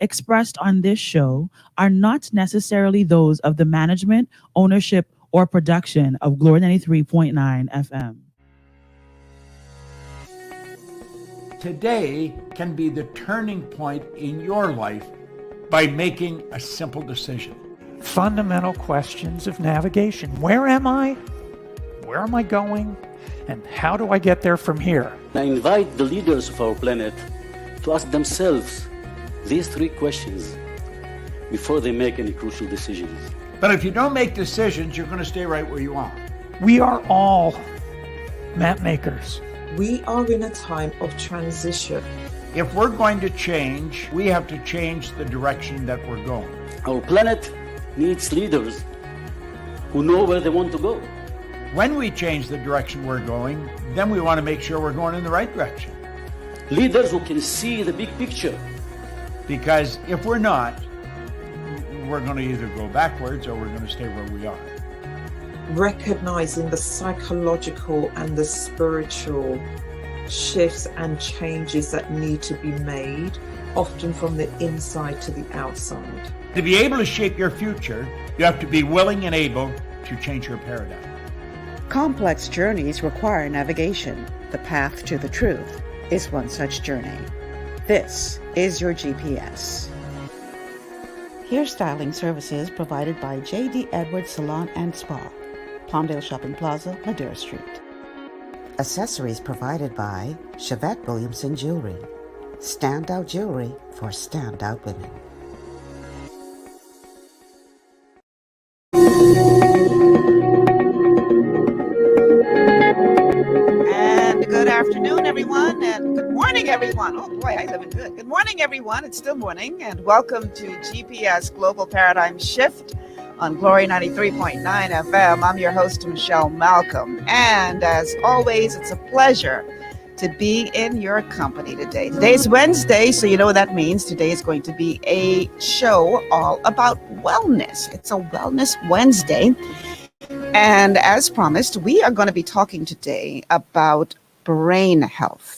expressed on this show are not necessarily those of the management, ownership, or production of Glory 93.9 FM. Today can be the turning point in your life by making a simple decision. Fundamental questions of navigation. Where am I? Where am I going? And how do I get there from here? I invite the leaders of our planet to ask themselves these three questions before they make any crucial decisions. But if you don't make decisions, you're going to stay right where you are. We are all map makers. We are in a time of transition. If we're going to change, we have to change the direction that we're going. Our planet needs leaders who know where they want to go. When we change the direction we're going, then we want to make sure we're going in the right direction. Leaders who can see the big picture. Because if we're not, we're going to either go backwards or we're going to stay where we are. Recognizing the psychological and the spiritual shifts and changes that need to be made, often from the inside to the outside. To be able to shape your future, you have to be willing and able to change your paradigm. Complex journeys require navigation. The path to the truth is one such journey. This is your GPS. Hairstyling services provided by J.D. Edwards Salon and Spa, Palmdale Shopping Plaza, Madera Street. Accessories provided by Chevette Williamson Jewelry. Standout jewelry for standout women. And good afternoon, everyone, and good morning, everyone. Oh boy, I live in good. Good morning, everyone. It's still morning, and welcome to GPS Global Paradigm Shift on Glory 93.9 FM. I'm your host, Michelle Malcolm. And as always, it's a pleasure to be in your company today. Today's Wednesday, so you know what that means. Today is going to be a show all about wellness. It's a Wellness Wednesday. And as promised, we are going to be talking today about brain health.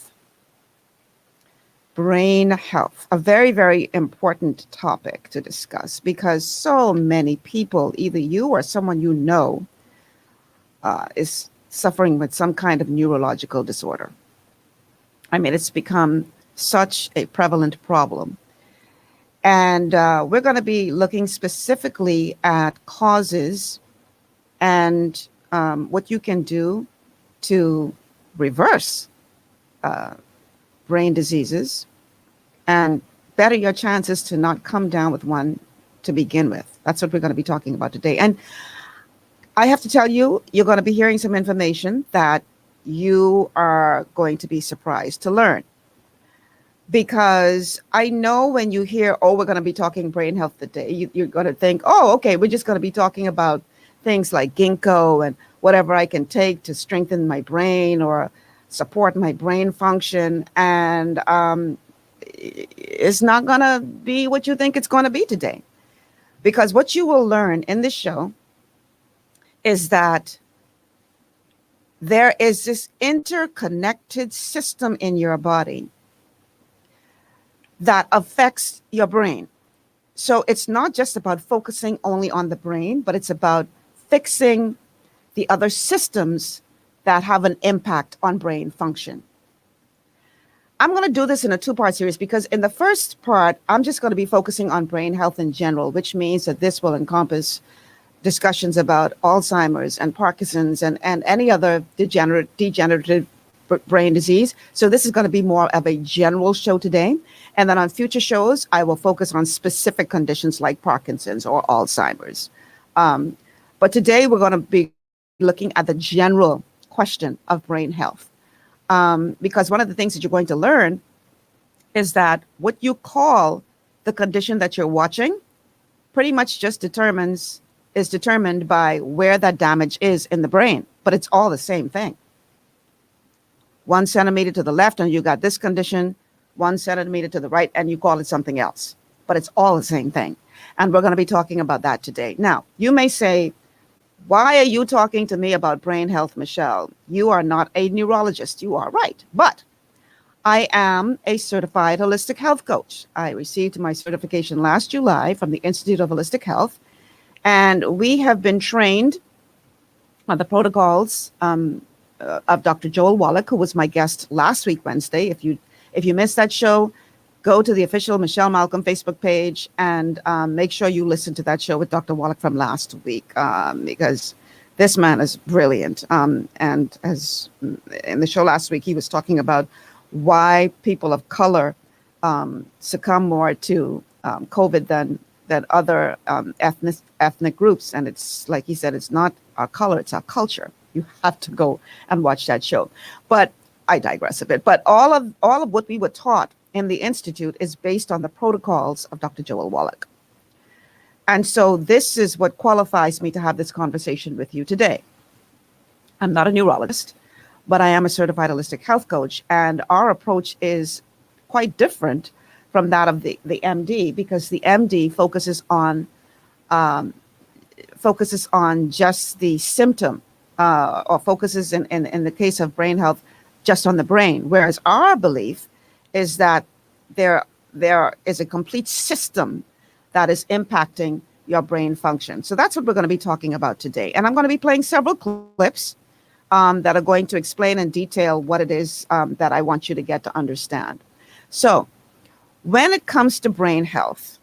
Brain health, a very, very important topic to discuss because so many people, either you or someone you know, is suffering with some kind of neurological disorder. I mean, it's become such a prevalent problem. And we're going to be looking specifically at causes and what you can do to reverse brain diseases and better your chances to not come down with one to begin with. That's what we're going to be talking about today. And I have to tell you, you're going to be hearing some information that you are going to be surprised to learn. Because I know when you hear, oh, we're going to be talking brain health today, you're going to think, oh, okay, we're just going to be talking about things like ginkgo and whatever I can take to strengthen my brain or support my brain function. And it's not going to be what you think it's going to be today. Because what you will learn in this show is that there is this interconnected system in your body that affects your brain. So it's not just about focusing only on the brain, but it's about fixing the other systems that have an impact on brain function. I'm going to do this in a two-part series because in the first part, I'm just going to be focusing on brain health in general, which means that this will encompass discussions about Alzheimer's and Parkinson's and any other degenerative brain disease. So this is going to be more of a general show today. And then on future shows, I will focus on specific conditions like Parkinson's or Alzheimer's. But today we're going to be looking at the general question of brain health. Because one of the things that you're going to learn is that what you call the condition that you're watching pretty much just is determined by where that damage is in the brain, but it's all the same thing. 1 centimeter to the left and you got this condition, 1 centimeter to the right and you call it something else, but it's all the same thing. And we're going to be talking about that today. Now, you may say, why are you talking to me about brain health, Michelle? You are not a neurologist. You are right. But I am a certified holistic health coach. I received my certification last July from the Institute of Holistic Health, and we have been trained on the protocols of Dr. Joel Wallach, who was my guest last week, Wednesday. If you missed that show, go to the official Michelle Malcolm Facebook page and make sure you listen to that show with Dr. Wallach from last week, because this man is brilliant. And as in the show last week, he was talking about why people of color succumb more to COVID than other ethnic groups. And it's like he said, it's not our color, it's our culture. You have to go and watch that show. But I digress a bit. But all of what we were taught in the Institute is based on the protocols of Dr. Joel Wallach. And so this is what qualifies me to have this conversation with you today. I'm not a neurologist, but I am a certified holistic health coach. And our approach is quite different from that of the MD, because the MD focuses on just the symptom, or focuses in the case of brain health just on the brain, whereas our belief is that there is a complete system that is impacting your brain function. So that's what we're going to be talking about today. And I'm going to be playing several clips that are going to explain in detail what it is that I want you to get to understand. So when it comes to brain health,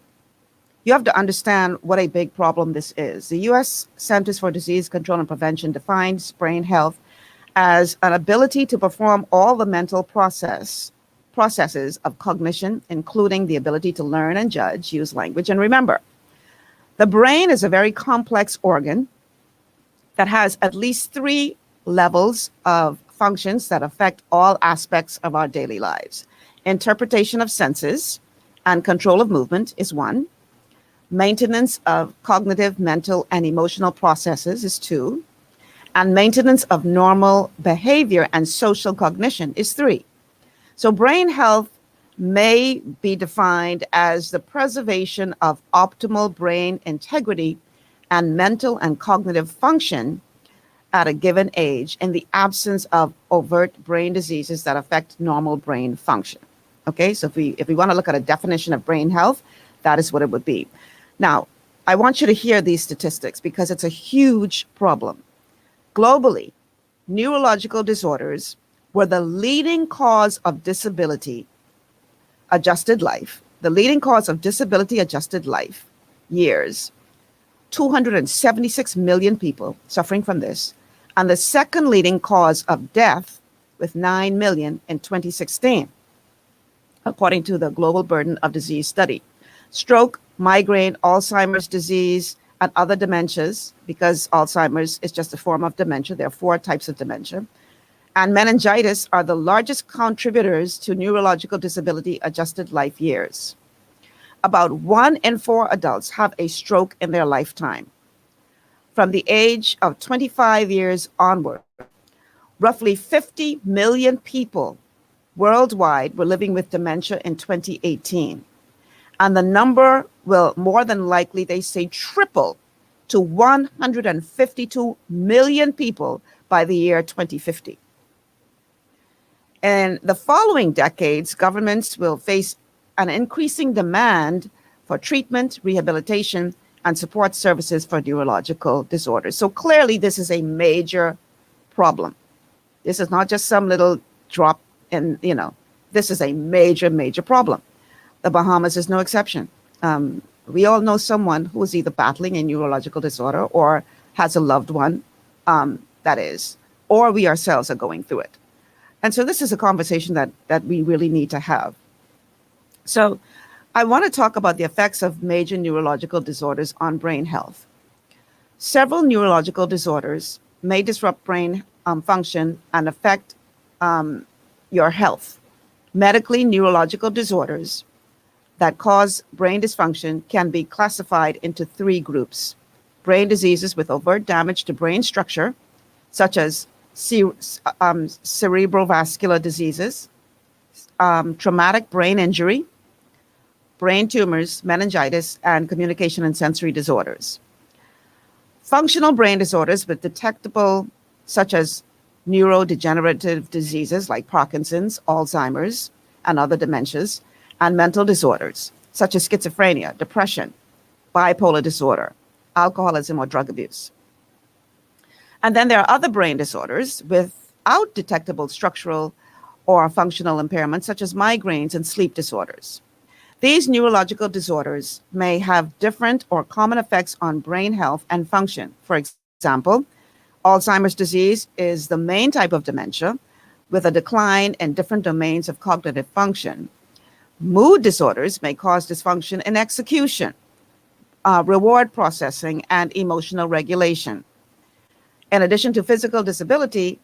you have to understand what a big problem this is. The U.S. Centers for Disease Control and Prevention defines brain health as an ability to perform all the mental processes of cognition, including the ability to learn and judge, use language, and remember. The brain is a very complex organ that has at least 3 levels of functions that affect all aspects of our daily lives. Interpretation of senses and control of movement is 1. Maintenance of cognitive, mental, and emotional processes is 2. And maintenance of normal behavior and social cognition is 3. So brain health may be defined as the preservation of optimal brain integrity and mental and cognitive function at a given age in the absence of overt brain diseases that affect normal brain function. Okay, so if we want to look at a definition of brain health, that is what it would be. Now, I want you to hear these statistics because it's a huge problem. Globally, neurological disorders were the leading cause of disability-adjusted life, years, 276 million people suffering from this, and the second leading cause of death with 9 million in 2016, according to the Global Burden of Disease Study. Stroke, migraine, Alzheimer's disease, and other dementias, because Alzheimer's is just a form of dementia. There are 4 types of dementia. And meningitis are the largest contributors to neurological disability-adjusted life years. About 1 in 4 adults have a stroke in their lifetime. From the age of 25 years onward, roughly 50 million people worldwide were living with dementia in 2018. And the number will more than likely, they say, triple to 152 million people by the year 2050. In the following decades, governments will face an increasing demand for treatment, rehabilitation, and support services for neurological disorders. So clearly, this is a major problem. This is not just some little drop in, this is a major, major problem. The Bahamas is no exception. We all know someone who is either battling a neurological disorder or has a loved one that is, or we ourselves are going through it. And so this is a conversation that we really need to have. So I want to talk about the effects of major neurological disorders on brain health. Several neurological disorders may disrupt brain function and affect your health. Medically, neurological disorders that cause brain dysfunction can be classified into 3 groups. Brain diseases with overt damage to brain structure, such as cerebrovascular diseases, traumatic brain injury, brain tumors, meningitis, and communication and sensory disorders. Functional brain disorders with detectable, such as neurodegenerative diseases like Parkinson's, Alzheimer's, and other dementias, and mental disorders such as schizophrenia, depression, bipolar disorder, alcoholism, or drug abuse. And then there are other brain disorders without detectable structural or functional impairments, such as migraines and sleep disorders. These neurological disorders may have different or common effects on brain health and function. For example, Alzheimer's disease is the main type of dementia with a decline in different domains of cognitive function. Mood disorders may cause dysfunction in execution, reward processing, and emotional regulation. In addition to physical disability,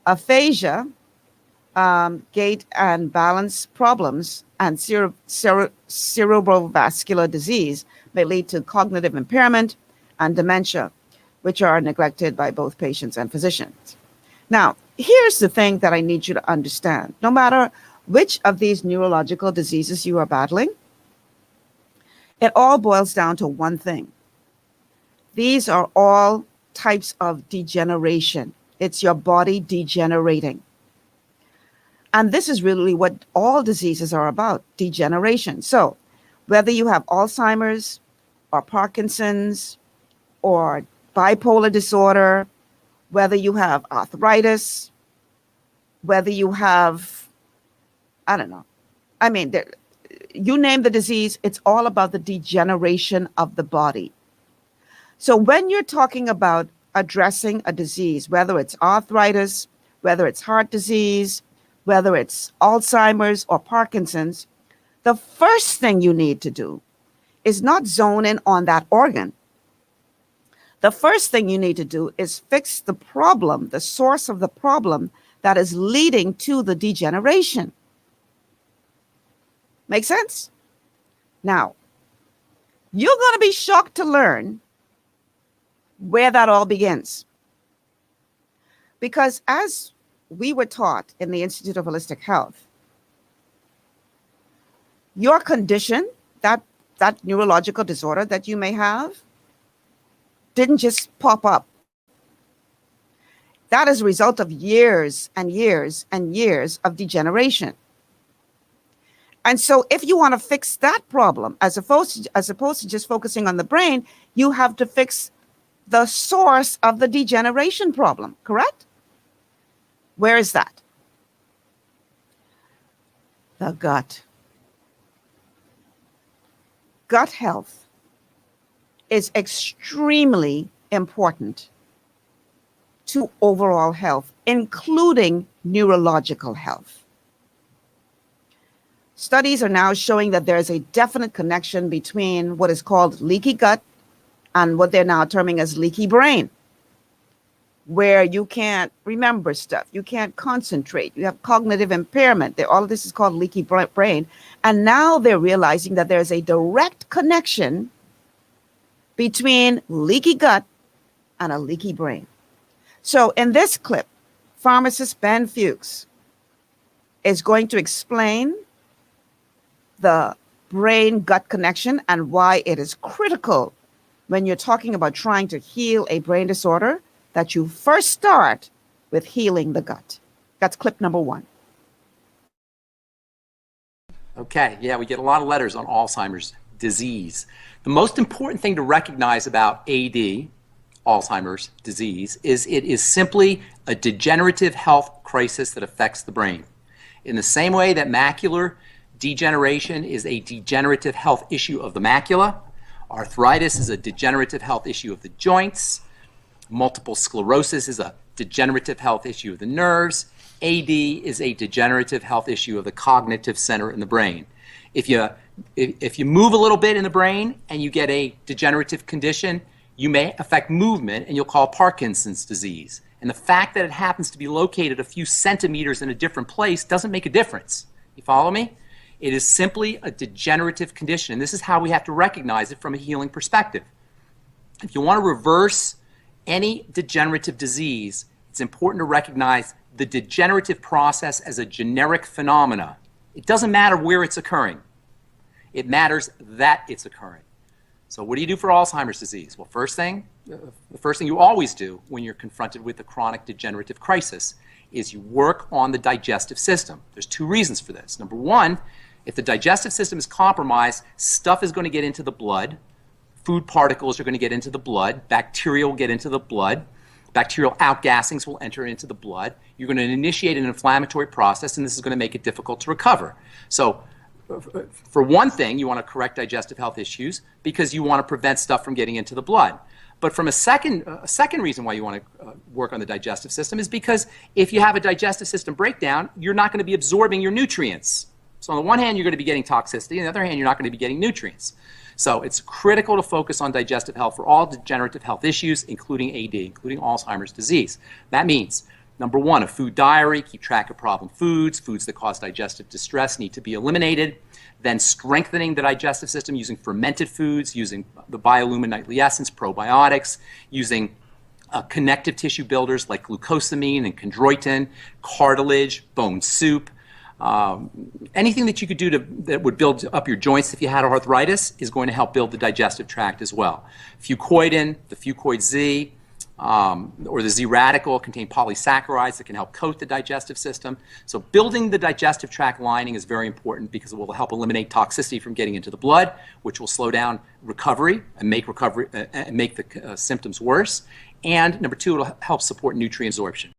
aphasia, gait and balance problems, and cerebrovascular disease may lead to cognitive impairment and dementia, which are neglected by both patients and physicians. Now, here's the thing that I need you to understand. No matter which of these neurological diseases you are battling, it all boils down to one thing. These are all types of degeneration. It's your body degenerating. And this is really what all diseases are about, degeneration. So whether you have Alzheimer's or Parkinson's or bipolar disorder, whether you have arthritis, whether you have, I don't know. I mean, you name the disease, it's all about the degeneration of the body. So when you're talking about addressing a disease, whether it's arthritis, whether it's heart disease, whether it's Alzheimer's or Parkinson's, the first thing you need to do is not zone in on that organ. The first thing you need to do is fix the problem, the source of the problem that is leading to the degeneration. Make sense? Now, you're going to be shocked to learn where that all begins. Because as we were taught in the Institute of Holistic Health, your condition, that neurological disorder that you may have, didn't just pop up. That is a result of years and years and years of degeneration. And so if you want to fix that problem, as opposed to just focusing on the brain, you have to fix the source of the degeneration problem, correct? Where is that? The gut. Gut health is extremely important to overall health, including neurological health. Studies are now showing that there is a definite connection between what is called leaky gut and what they're now terming as leaky brain, where you can't remember stuff, you can't concentrate, you have cognitive impairment. All of this is called leaky brain. And now they're realizing that there's a direct connection between leaky gut and a leaky brain. So in this clip, pharmacist Ben Fuchs is going to explain the brain-gut connection and why it is critical when you're talking about trying to heal a brain disorder that you first start with healing the gut. That's clip number 1. Okay, yeah, we get a lot of letters on Alzheimer's disease. The most important thing to recognize about AD, Alzheimer's disease, is it is simply a degenerative health crisis that affects the brain. In the same way that macular degeneration is a degenerative health issue of the macula, arthritis is a degenerative health issue of the joints, multiple sclerosis is a degenerative health issue of the nerves, AD is a degenerative health issue of the cognitive center in the brain. If you move a little bit in the brain and you get a degenerative condition, you may affect movement and you'll call Parkinson's disease. And the fact that it happens to be located a few centimeters in a different place doesn't make a difference. You follow me? It is simply a degenerative condition, and this is how we have to recognize it from a healing perspective. If you want to reverse any degenerative disease, it's important to recognize the degenerative process as a generic phenomena. It doesn't matter where it's occurring. It matters that it's occurring. So what do you do for Alzheimer's disease? Well, the first thing you always do when you're confronted with a chronic degenerative crisis is you work on the digestive system. There's two reasons for this. Number one, if the digestive system is compromised, stuff is going to get into the blood. Food particles are going to get into the blood. Bacteria will get into the blood. Bacterial outgassings will enter into the blood. You're going to initiate an inflammatory process, and this is going to make it difficult to recover. So for one thing, you want to correct digestive health issues because you want to prevent stuff from getting into the blood. But from a second reason why you want to work on the digestive system is because if you have a digestive system breakdown, you're not going to be absorbing your nutrients. So on the one hand, you're going to be getting toxicity. On the other hand, you're not going to be getting nutrients. So it's critical to focus on digestive health for all degenerative health issues, including AD, including Alzheimer's disease. That means, number one, a food diary, keep track of problem foods. Foods that cause digestive distress need to be eliminated. Then strengthening the digestive system using fermented foods, using the biolumin nightly essence, probiotics, using connective tissue builders like glucosamine and chondroitin, cartilage, bone soup. Anything that you could do that would build up your joints if you had arthritis is going to help build the digestive tract as well. Fucoidan, the Fucoid Z, or the Z radical contain polysaccharides that can help coat the digestive system. So building the digestive tract lining is very important because it will help eliminate toxicity from getting into the blood, which will slow down recovery and make the symptoms worse. And number two, it'll help support nutrient absorption.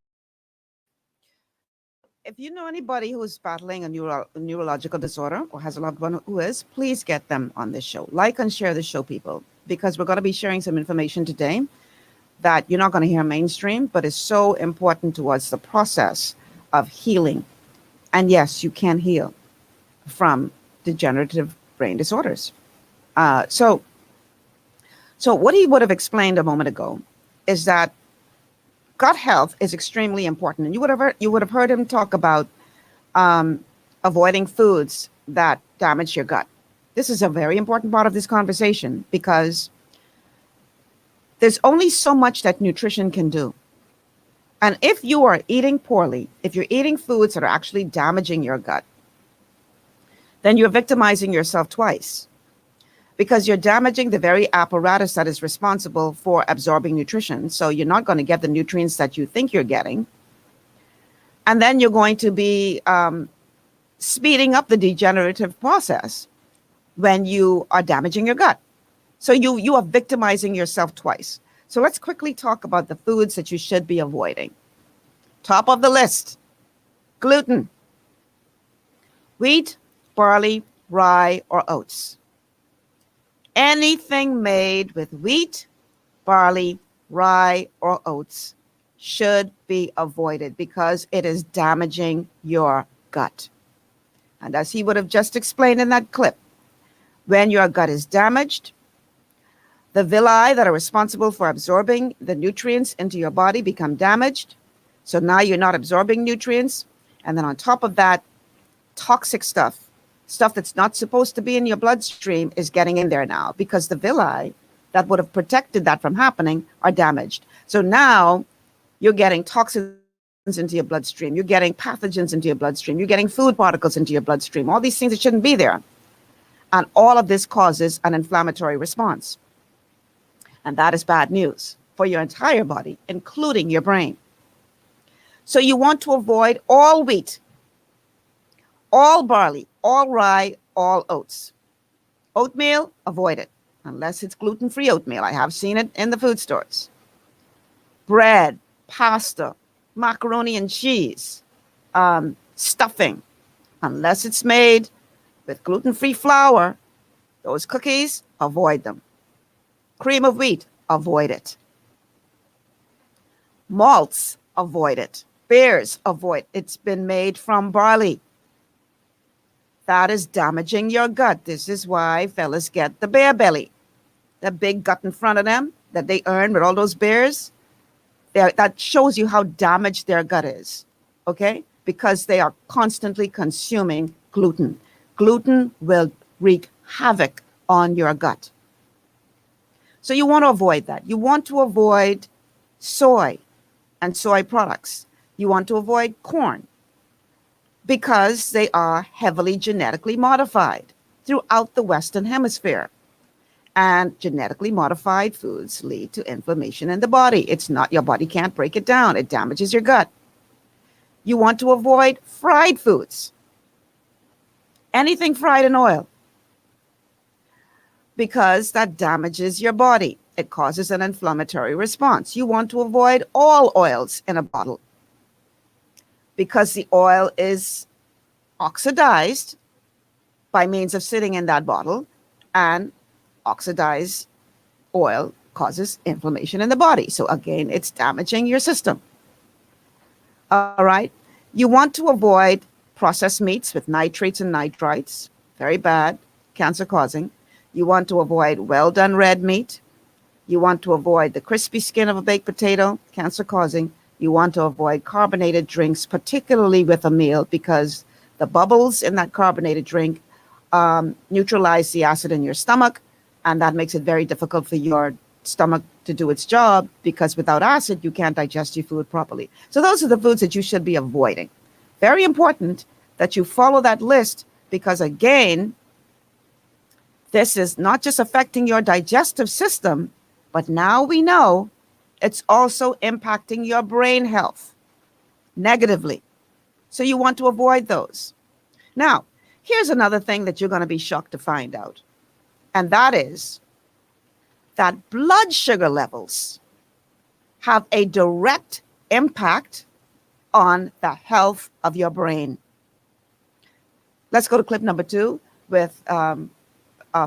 If you know anybody who's battling a neurological disorder or has a loved one who is, please get them on this show. Like and share the show, people, because we're going to be sharing some information today that you're not going to hear mainstream, but is so important towards the process of healing. And yes, you can heal from degenerative brain disorders. So what he would have explained a moment ago is that gut health is extremely important, and you would have heard him talk about avoiding foods that damage your gut. This is a very important part of this conversation because there's only so much that nutrition can do. And if you are eating poorly, if you're eating foods that are actually damaging your gut, then you're victimizing yourself twice, because you're damaging the very apparatus that is responsible for absorbing nutrition. So you're not going to get the nutrients that you think you're getting. And then you're going to be speeding up the degenerative process when you are damaging your gut. So you are victimizing yourself twice. So let's quickly talk about the foods that you should be avoiding. Top of the list, gluten, wheat, barley, rye, or oats. Anything made with wheat, barley, rye, or oats should be avoided because it is damaging your gut. And as he would have just explained in that clip, when your gut is damaged, the villi that are responsible for absorbing the nutrients into your body become damaged. So now you're not absorbing nutrients. And then on top of that, toxic stuff that's not supposed to be in your bloodstream is getting in there now because the villi that would have protected that from happening are damaged. So now you're getting toxins into your bloodstream. You're getting pathogens into your bloodstream. You're getting food particles into your bloodstream. All these things that shouldn't be there. And all of this causes an inflammatory response. And that is bad news for your entire body, including your brain. So you want to avoid all wheat, all barley, all rye, all oats. Oatmeal, avoid it, unless it's gluten-free oatmeal. I have seen it in the food stores. Bread, pasta, macaroni and cheese, stuffing, unless it's made with gluten-free flour, those cookies, avoid them. Cream of wheat, avoid it. Malts, avoid it. Beers, avoid. It's been made from barley. That is damaging your gut. This is why fellas get the bear belly, the big gut in front of them that they earn with all those beers. That shows you how damaged their gut is, okay? Because they are constantly consuming gluten. Gluten will wreak havoc on your gut. So you want to avoid that. You want to avoid soy and soy products. You want to avoid corn because they are heavily genetically modified throughout the Western Hemisphere. And genetically modified foods lead to inflammation in the body. It's not, your body can't break it down. It damages your gut. You want to avoid fried foods. Anything fried in oil. Because that damages your body. It causes an inflammatory response. You want to avoid all oils in a bottle. Because the oil is oxidized by means of sitting in that bottle, and oxidized oil causes inflammation in the body. So again, it's damaging your system. All right. You want to avoid processed meats with nitrates and nitrites. Very bad, cancer causing. You want to avoid well done red meat. You want to avoid the crispy skin of a baked potato, cancer causing. You want to avoid carbonated drinks, particularly with a meal, because the bubbles in that carbonated drink neutralize the acid in your stomach. And that makes it very difficult for your stomach to do its job, because without acid, you can't digest your food properly. So those are the foods that you should be avoiding. Very important that you follow that list, because again, this is not just affecting your digestive system, but now we know it's also impacting your brain health negatively. So you want to avoid those. Now, here's another thing that you're going to be shocked to find out. And that is that blood sugar levels have a direct impact on the health of your brain. Let's go to clip number 2 with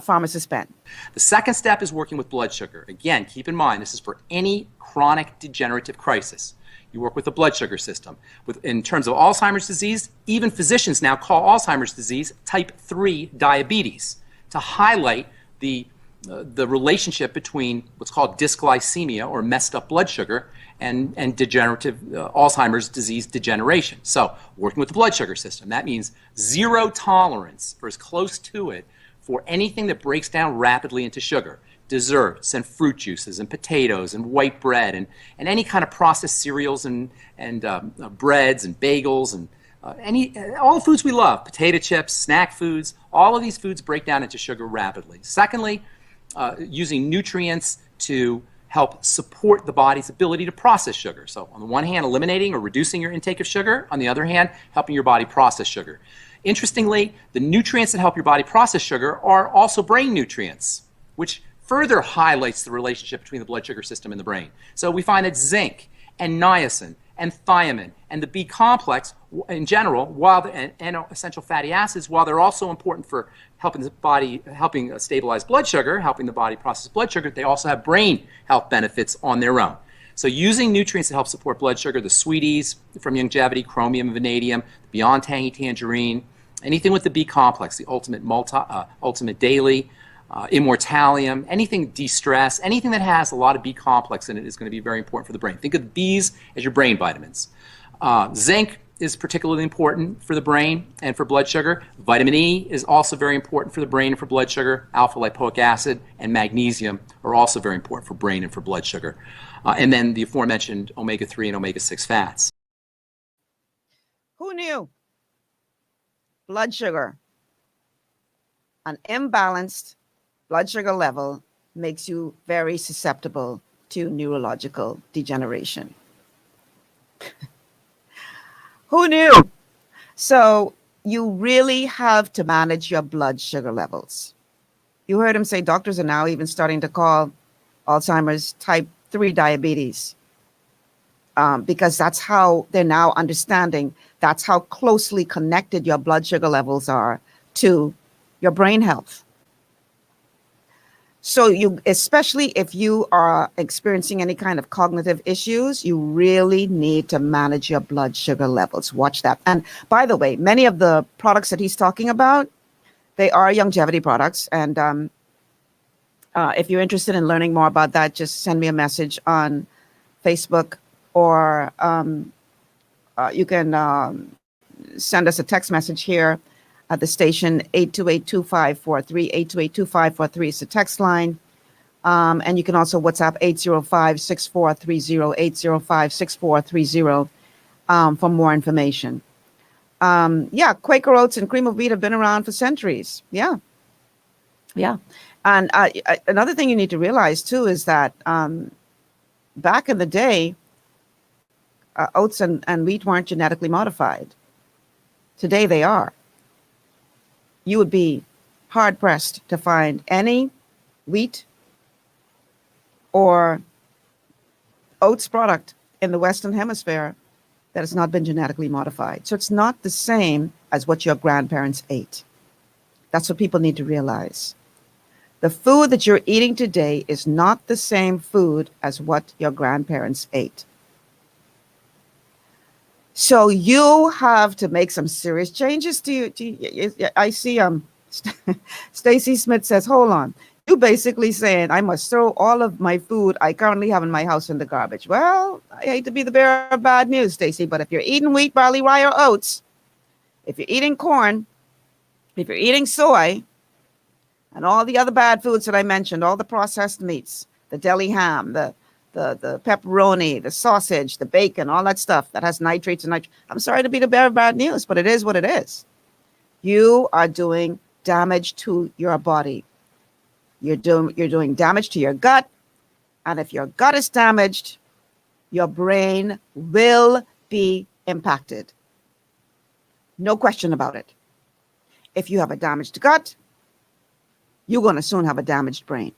pharmacist Ben. The second step is working with blood sugar. Again, keep in mind, this is for any chronic degenerative crisis. You work with the blood sugar system. In terms of Alzheimer's disease, even physicians now call Alzheimer's disease type 3 diabetes to highlight the relationship between what's called dysglycemia, or messed up blood sugar, and degenerative Alzheimer's disease degeneration. So working with the blood sugar system, that means zero tolerance, or as close to it, for anything that breaks down rapidly into sugar. Desserts and fruit juices and potatoes and white bread and any kind of processed cereals and breads and bagels and all the foods we love, potato chips, snack foods, all of these foods break down into sugar rapidly. Secondly, using nutrients to help support the body's ability to process sugar. So on the one hand, eliminating or reducing your intake of sugar. On the other hand, helping your body process sugar. Interestingly, the nutrients that help your body process sugar are also brain nutrients, which further highlights the relationship between the blood sugar system and the brain. So we find that zinc and niacin and thiamine and the B complex in general, and essential fatty acids, while they're also important for helping the body, helping stabilize blood sugar, helping the body process blood sugar, they also have brain health benefits on their own. So using nutrients to help support blood sugar, the Sweeties from Youngevity, chromium and vanadium, Beyond Tangy Tangerine, anything with the B complex, the Ultimate Daily, Immortalium, anything de-stress, anything that has a lot of B complex in it is going to be very important for the brain. Think of Bs as your brain vitamins. Zinc is particularly important for the brain and for blood sugar. Vitamin E is also very important for the brain and for blood sugar. Alpha-lipoic acid and magnesium are also very important for brain and for blood sugar. And then the aforementioned omega-3 and omega-6 fats. Who knew? Blood sugar. An imbalanced blood sugar level makes you very susceptible to neurological degeneration. Who knew? So you really have to manage your blood sugar levels. You heard him say doctors are now even starting to call Alzheimer's type 3 diabetes, because that's how they're now understanding, that's how closely connected your blood sugar levels are to your brain health. So you, especially if you are experiencing any kind of cognitive issues, you really need to manage your blood sugar levels. Watch that. And by the way, many of the products that he's talking about, they are Youngevity products. And if you're interested in learning more about that, just send me a message on Facebook, or you can send us a text message here at the station, 828-2543, 828-2543 is the text line. And you can also WhatsApp 805-6430, 805-6430 for more information. Yeah, Quaker Oats and cream of wheat have been around for centuries. Yeah. Yeah. And another thing you need to realize too is that back in the day, oats and wheat weren't genetically modified. Today they are. You would be hard pressed to find any wheat or oats product in the Western Hemisphere that has not been genetically modified. So it's not the same as what your grandparents ate. That's what people need to realize. The food that you're eating today is not the same food as what your grandparents ate. So you have to make some serious changes to you. I see Stacy Smith says, hold on. You basically saying I must throw all of my food I currently have in my house in the garbage. Well, I hate to be the bearer of bad news, Stacy, but if you're eating wheat, barley, rye, or oats, if you're eating corn, if you're eating soy, and all the other bad foods that I mentioned, all the processed meats, the deli ham, the pepperoni, the sausage, the bacon, all that stuff that has nitrates and nitrates. I'm sorry to be the bearer of bad news, but it is what it is. You are doing damage to your body. You're doing damage to your gut. And if your gut is damaged, your brain will be impacted. No question about it. If you have a damaged gut, you're going to soon have a damaged brain.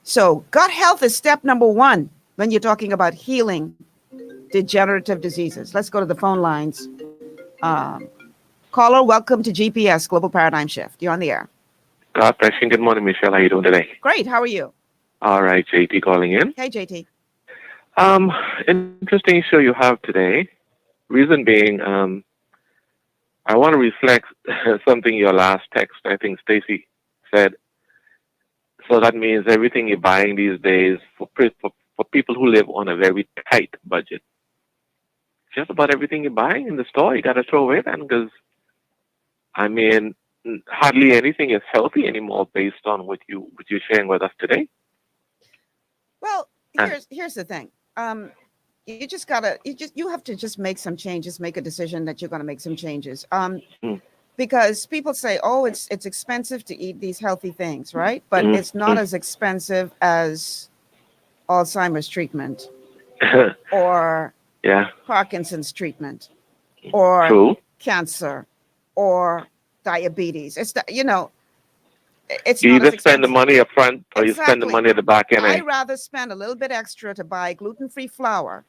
So gut health is step number one when you're talking about healing degenerative diseases. Let's go to the phone lines. Caller, welcome to GPS, Global Paradigm Shift. You're on the air. God bless you. Good morning, Michelle. How are you doing today? Great. How are you? All right, JT calling in. Hey, JT. Interesting show you have today. Reason being, I want to reflect something your last text, I think Stacy said. So that means everything you're buying these days for people who live on a very tight budget. Just about everything you're buying in the store, you got to throw away then, because, I mean, hardly anything is healthy anymore based on what you're sharing with us today. Well, here's the thing. You have to just make some changes, make a decision that you're going to make some changes. Because people say, oh, it's expensive to eat these healthy things, right? But it's not as expensive as Alzheimer's treatment or Parkinson's treatment or cancer or diabetes. It's you either spend the money up front or you spend the money at the back end. I'd rather spend a little bit extra to buy gluten-free flour.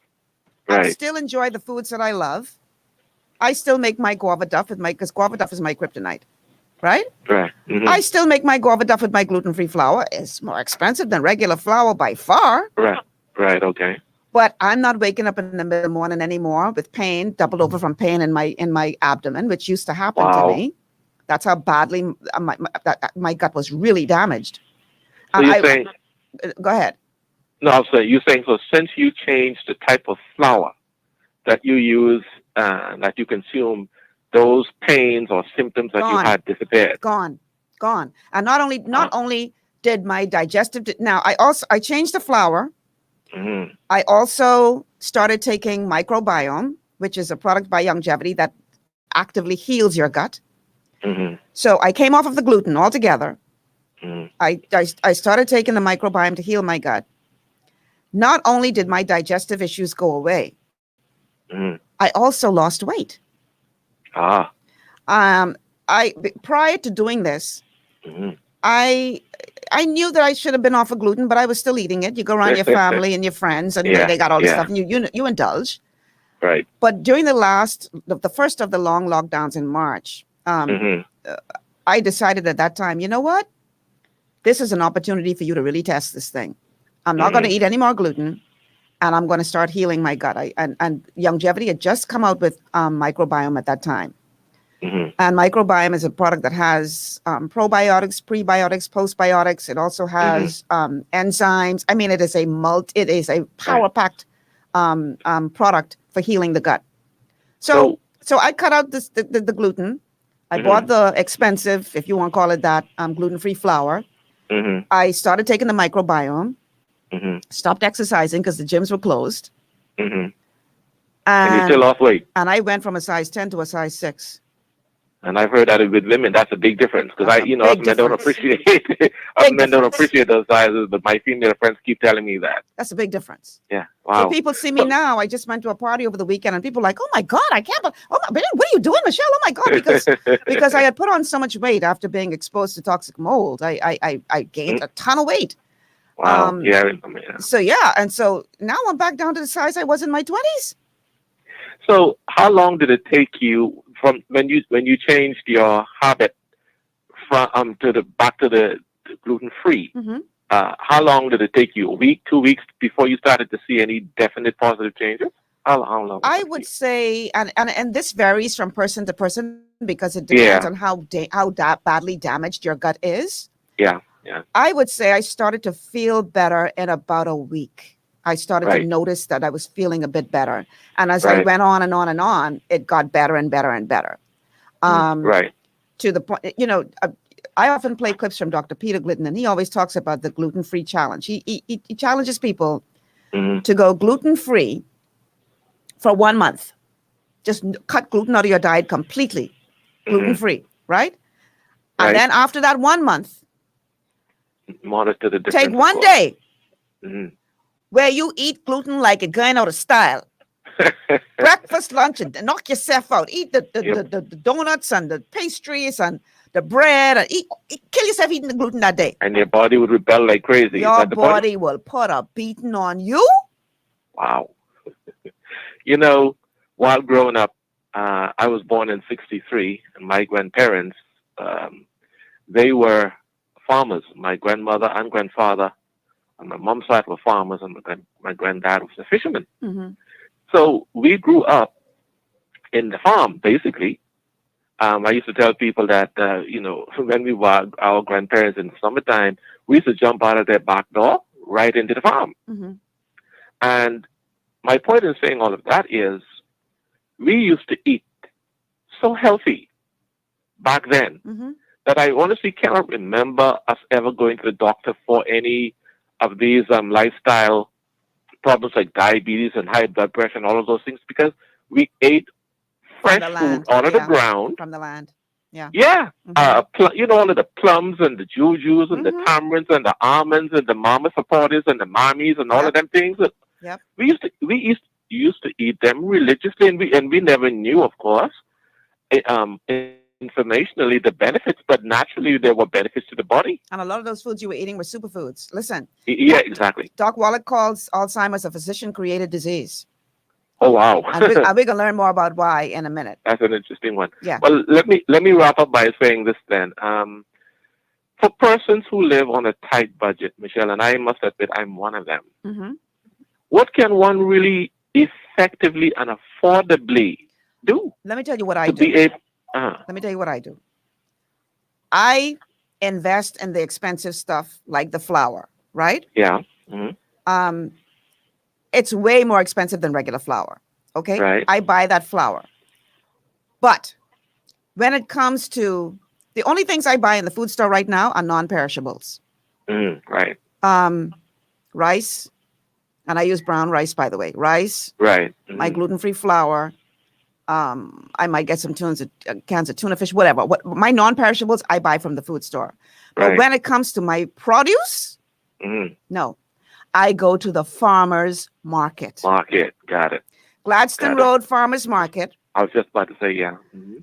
Right. I still enjoy the foods that I love. I still make my guava duff because guava duff is my kryptonite, right? Right. Mm-hmm. I still make my guava duff with my gluten-free flour. It's more expensive than regular flour by far. Right. Right. Okay. But I'm not waking up in the middle of the morning anymore with pain, doubled over from pain in my abdomen, which used to happen to me. That's how badly my gut was really damaged. So you're saying? Go ahead. No, so you're saying, so since you changed the type of flour that you use, that you consume, those pains or symptoms that you had disappeared? Gone. And not only did my digestive, now I changed the flour. Mm-hmm. I also started taking Microbiome, which is a product by Longevity that actively heals your gut. Mm-hmm. So I came off of the gluten altogether. Mm-hmm. I started taking the Microbiome to heal my gut. Not only did my digestive issues go away, I also lost weight. Prior to doing this, I knew that I should have been off of gluten, but I was still eating it. You go around your family and your friends, and they got all this stuff, and you indulge. Right. But during the first of the long lockdowns in March, I decided at that time, you know what? This is an opportunity for you to really test this thing. I'm not going to eat any more gluten, and I'm going to start healing my gut. And Longevity had just come out with Microbiome at that time. And Microbiome is a product that has probiotics, prebiotics, postbiotics. It also has enzymes. I mean, it is a power-packed product for healing the gut. So I cut out the gluten. I bought the expensive, if you want to call it that, gluten-free flour. I started taking the Microbiome. Stopped exercising because the gyms were closed. And you still lost weight. And I went from a size 10 to a size 6. And I've heard that with women, that's a big difference because That's a us big men don't difference. appreciate us Big men don't difference. appreciate those sizes, but my female friends keep telling me that. That's a big difference. Yeah, When wow. people see me now, I just went to a party over the weekend, and people are like, "Oh my God, I can't! Oh my, what are you doing, Michelle? Oh my God!" Because I had put on so much weight after being exposed to toxic mold. I gained a ton of weight. Wow. Yeah. So yeah, and so now I'm back down to the size I was in my 20s. So how long did it take you from when you changed your habit from back to the gluten free? Mm-hmm. How long did it take you? A week, 2 weeks before you started to see any definite positive changes? How long? I would say, and this varies from person to person because it depends on how badly damaged your gut is. Yeah. I would say I started to feel better in about a week. I started to notice that I was feeling a bit better, and as I went on and on and on, it got better and better and better. To the point, I often play clips from Dr. Peter Glidden, and he always talks about the gluten-free challenge. He challenges people to go gluten-free for 1 month. Just cut gluten out of your diet completely, gluten-free, right? And then after that 1 month, monitor the take one day where you eat gluten like it's going out of style. Breakfast, lunch, and knock yourself out. Eat the donuts and the pastries and the bread. And kill yourself eating the gluten that day. And your body would rebel like crazy. Your body will put a beating on you. Wow. While growing up, I was born in '63, and my grandparents, they were farmers. My grandmother and grandfather on my mom's side were farmers, and my granddad was a fisherman. So we grew up in the farm, basically. I used to tell people that, when we were our grandparents in the summertime, we used to jump out of their back door right into the farm. And my point in saying all of that is we used to eat so healthy back then that I honestly cannot remember us ever going to the doctor for any of these lifestyle problems like diabetes and high blood pressure and all of those things because we ate fresh food out of the ground. From the land. Yeah. Yeah. All of the plums and the jujus and the tamarinds and the almonds and the mama sapotas and the mammies and all of them things. We used to eat them religiously, and we never knew, of course, informationally the benefits, but naturally there were benefits to the body. And a lot of those foods you were eating were superfoods. Listen. Yeah, exactly. Doc Wallach calls Alzheimer's a physician-created disease. Oh wow! and we're gonna learn more about why in a minute. That's an interesting one. Yeah. Well, let me wrap up by saying this then. For persons who live on a tight budget, Michelle, and I must admit I'm one of them. What can one really effectively and affordably do? Let me tell you what I do. Let me tell you what I do. I invest in the expensive stuff like the flour, right? Yeah. It's way more expensive than regular flour. Okay. Right. I buy that flour. But when it comes to the only things I buy in the food store right now are non-perishables. Right. Rice, and I use brown rice, by the way. Rice. Right. My gluten-free flour. I might get some cans of tuna fish, whatever. My non-perishables I buy from the food store. But when it comes to my produce, no. I go to the farmer's market. Got it. Gladstone Road Farmer's Market. I was just about to say, yeah.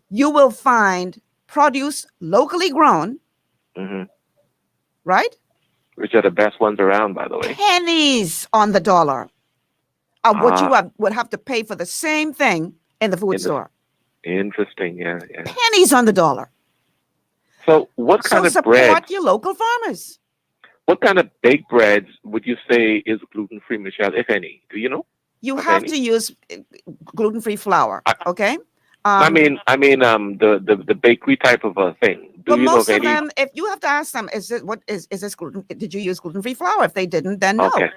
You will find produce locally grown, right? Which are the best ones around, by the way. Pennies on the dollar of what you would have to pay for the same thing in the food store. Interesting, yeah. Pennies on the dollar. So what kind of bread? Support your local farmers. What kind of baked breads would you say is gluten-free, Michelle, if any? Do you know? You have to use gluten-free flour, okay? I mean, the bakery type of a thing. But most of them, if you have to ask them, is this gluten? Did you use gluten-free flour? If they didn't, then no. Okay.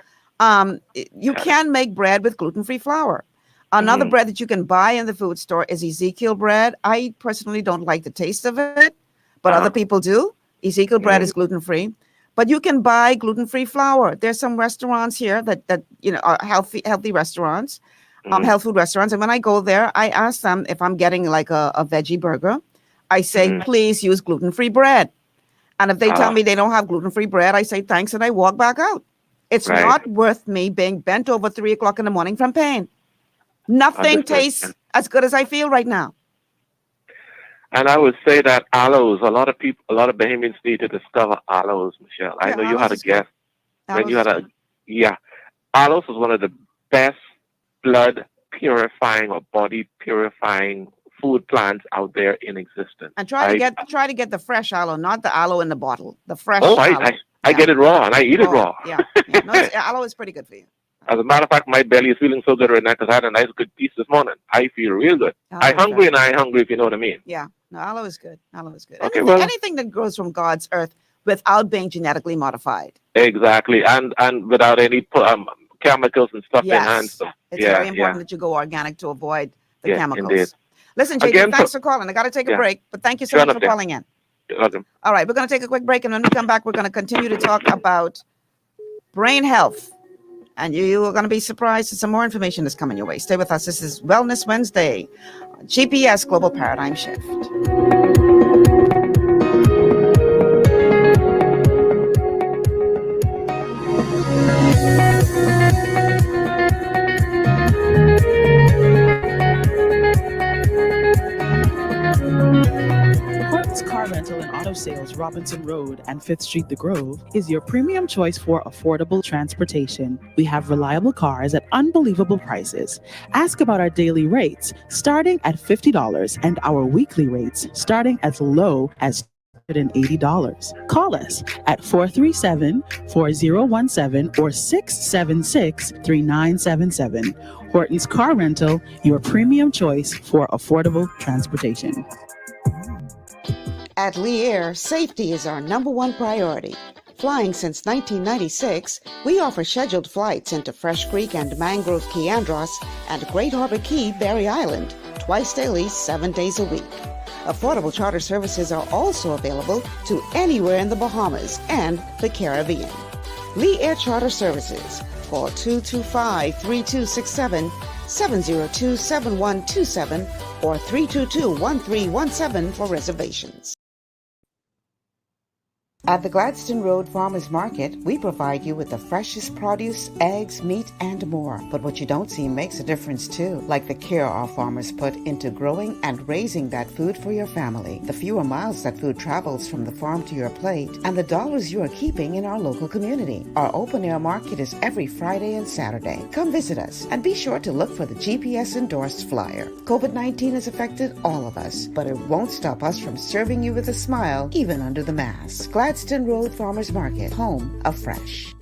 You can make bread with gluten-free flour. Another bread that you can buy in the food store is Ezekiel bread. I personally don't like the taste of it, but other people do. Ezekiel bread is gluten-free. But you can buy gluten-free flour. There's some restaurants here that are healthy restaurants, health food restaurants. And when I go there, I ask them if I'm getting like a veggie burger. I say, please use gluten-free bread. And if they tell me they don't have gluten-free bread, I say thanks and I walk back out. It's Right. not worth me being bent over 3 o'clock in the morning from pain. Nothing Understood. tastes as good as I feel right now. And I would say that aloes, a lot of Bahamians need to discover aloes, Michelle. I Yeah, know you had a aloes is good. guest when you Aloes had is a, aloes is one of the best blood purifying or body purifying food plants out there in existence. And try to get the fresh aloe, not the aloe in the bottle. The fresh Oh, aloe. I get it raw and I eat it raw. Yeah. No, aloe is pretty good for you. As a matter of fact, my belly is feeling so good right now because I had a nice good piece this morning. I feel real good. Aloe I is hungry very and I hungry, if you know what I mean. Yeah. No, aloe is good. Aloe is good. Okay, Anything, well- anything that grows from God's earth without being genetically modified. Exactly, and without any chemicals and stuff Yes. enhanced. So, It's very important that you go organic to avoid the Yeah, chemicals. indeed. Listen, JD, Again, thanks for calling. I got to take a yeah. break, but thank you so Sure much for enough, calling in. Welcome. All right, we're going to take a quick break, and when we come back, we're going to continue to talk about brain health. And you are going to be surprised that some more information is coming your way. Stay with us. This is Wellness Wednesday, GPS Global Paradigm Shift. Horton's Car Rental and Auto Sales, Robinson Road and 5th Street, The Grove, is your premium choice for affordable transportation. We have reliable cars at unbelievable prices. Ask about our daily rates, starting at $50, and our weekly rates, starting as low as $180. Call us at 437-4017 or 676-3977. Horton's Car Rental, your premium choice for affordable transportation. At Lee Air, safety is our #1 priority. Flying since 1996, we offer scheduled flights into Fresh Creek and Mangrove Key Andros and Great Harbor Key, Berry Island, twice daily, 7 days a week. Affordable charter services are also available to anywhere in the Bahamas and the Caribbean. Lee Air Charter Services. Call 225-3267, 702-7127, or 322-1317 for reservations. At the Gladstone Road Farmers Market, we provide you with the freshest produce, eggs, meat, and more. But what you don't see makes a difference too, like the care our farmers put into growing and raising that food for your family, the fewer miles that food travels from the farm to your plate, and the dollars you are keeping in our local community. Our open-air market is every Friday and Saturday. Come visit us, and be sure to look for the GPS-endorsed flyer. COVID-19 has affected all of us, but it won't stop us from serving you with a smile, even under the mask. Gladstone Road Farmers Market, home of fresh.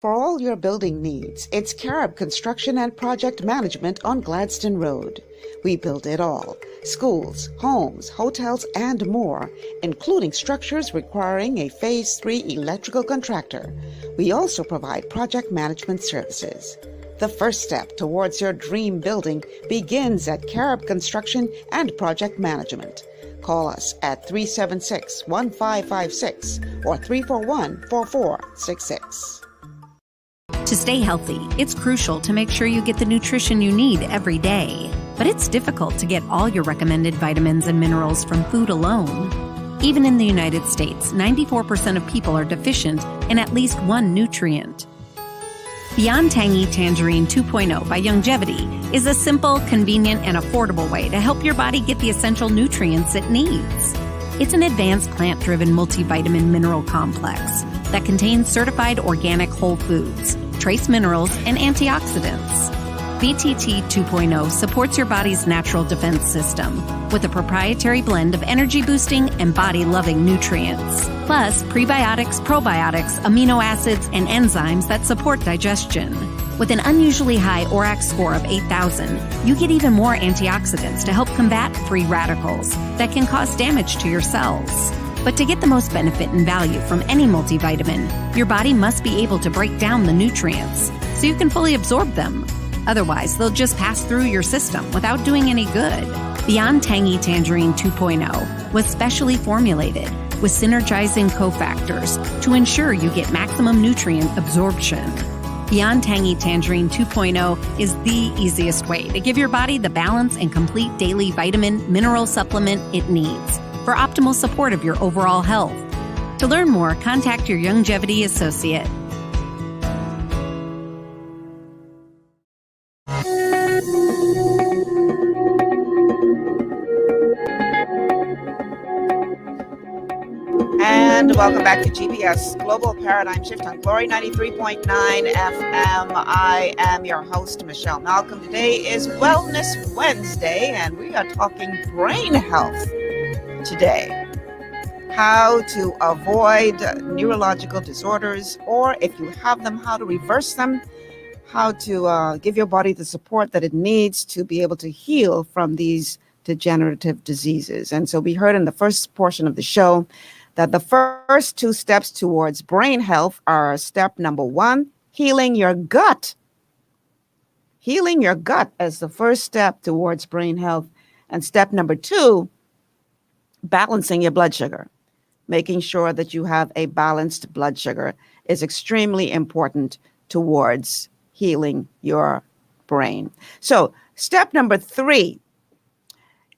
For all your building needs, it's Carib Construction and Project Management on Gladstone Road. We build it all: schools, homes, hotels, and more, including structures requiring a Phase 3 electrical contractor. We also provide project management services. The first step towards your dream building begins at Carib Construction and Project Management. Call us at 376-1556 or 341-4466. To stay healthy, it's crucial to make sure you get the nutrition you need every day. But it's difficult to get all your recommended vitamins and minerals from food alone. Even in the United States, 94% of people are deficient in at least one nutrient. Beyond Tangy Tangerine 2.0 by Youngevity is a simple, convenient, and affordable way to help your body get the essential nutrients it needs. It's an advanced plant-driven multivitamin mineral complex that contains certified organic whole foods, trace minerals, and antioxidants. BTT 2.0 supports your body's natural defense system with a proprietary blend of energy-boosting and body-loving nutrients, plus prebiotics, probiotics, amino acids, and enzymes that support digestion. With an unusually high ORAC score of 8,000, you get even more antioxidants to help combat free radicals that can cause damage to your cells. But to get the most benefit and value from any multivitamin, your body must be able to break down the nutrients so you can fully absorb them. Otherwise, they'll just pass through your system without doing any good. Beyond Tangy Tangerine 2.0 was specially formulated with synergizing cofactors to ensure you get maximum nutrient absorption. Beyond Tangy Tangerine 2.0 is the easiest way to give your body the balance and complete daily vitamin mineral supplement it needs for optimal support of your overall health. To learn more, contact your Youngevity associate. And welcome back to GPS Global Paradigm Shift on Glory 93.9 FM. I am your host, Michelle Malcolm. Today is Wellness Wednesday, and we are talking brain health today. How to avoid neurological disorders, or if you have them, how to reverse them, how to give your body the support that it needs to be able to heal from these degenerative diseases. And so we heard in the first portion of the show that the first two steps towards brain health are step number one, healing your gut. Healing your gut as the first step towards brain health. And step number two, balancing your blood sugar. Making sure that you have a balanced blood sugar is extremely important towards healing your brain. So step number three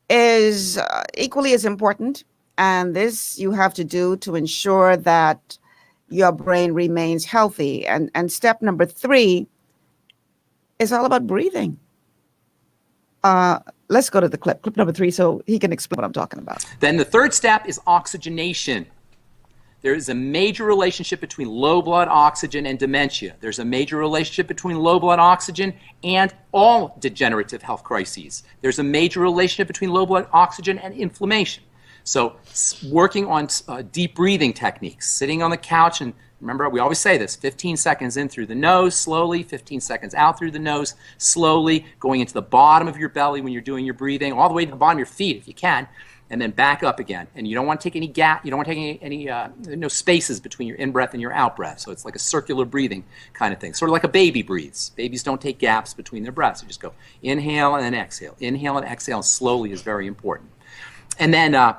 is equally as important. And this you have to do to ensure that your brain remains healthy. And step number three is all about breathing. Let's go to the clip number three, so he can explain what I'm talking about. Then the third step is oxygenation. There is a major relationship between low blood oxygen and dementia. There's a major relationship between low blood oxygen and all degenerative health crises. There's a major relationship between low blood oxygen and inflammation. So working on deep breathing techniques, sitting on the couch, and remember, we always say this, 15 seconds in through the nose, slowly, 15 seconds out through the nose, slowly, going into the bottom of your belly when you're doing your breathing, all the way to the bottom of your feet if you can, and then back up again. And you don't want to take any gap, you don't want to take any no spaces between your in-breath and your out-breath. So it's like a circular breathing kind of thing, sort of like a baby breathes. Babies don't take gaps between their breaths. You just go inhale and then exhale. Inhale and exhale, and slowly is very important. And then a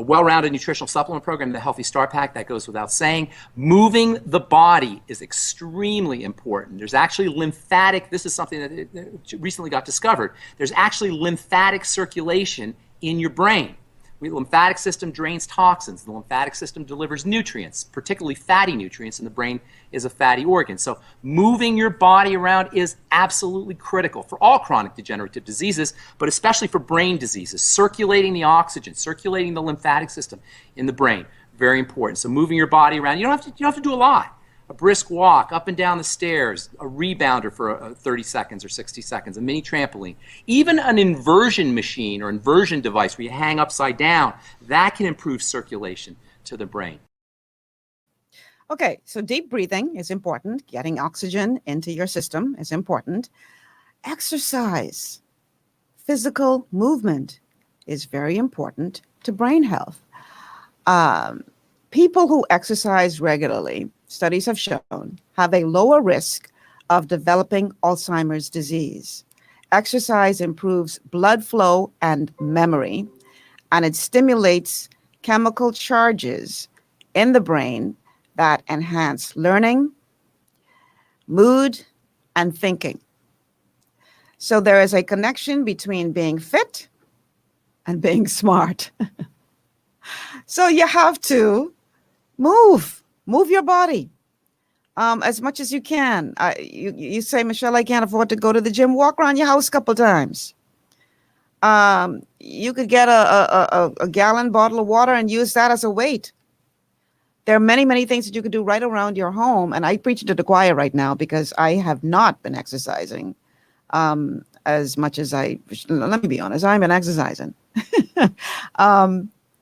well-rounded nutritional supplement program, the Healthy Start Pack, that goes without saying. Moving the body is extremely important. There's actually lymphatic, this is something that recently got discovered. There's actually lymphatic circulation in your brain. The lymphatic system drains toxins. The lymphatic system delivers nutrients, particularly fatty nutrients, and the brain is a fatty organ. So moving your body around is absolutely critical for all chronic degenerative diseases, but especially for brain diseases. Circulating the oxygen, circulating the lymphatic system in the brain, very important. So moving your body around, you don't have to do a lot. A brisk walk up and down the stairs, a rebounder for 30 seconds or 60 seconds, a mini trampoline. Even an inversion machine or inversion device where you hang upside down, that can improve circulation to the brain. Okay, so deep breathing is important. Getting oxygen into your system is important. Exercise, physical movement is very important to brain health. People who exercise regularly, studies have shown, have a lower risk of developing Alzheimer's disease. Exercise improves blood flow and memory, and it stimulates chemical charges in the brain that enhance learning, mood, and thinking. So there is a connection between being fit and being smart. So you have to move your body as much as you can. You say, Michelle, I can't afford to go to the gym. Walk around your house a couple times. You could get a gallon bottle of water and use that as a weight. There are many, many things that you could do right around your home. And I preach to the choir right now because I have not been exercising as much as let me be honest, I've been exercising.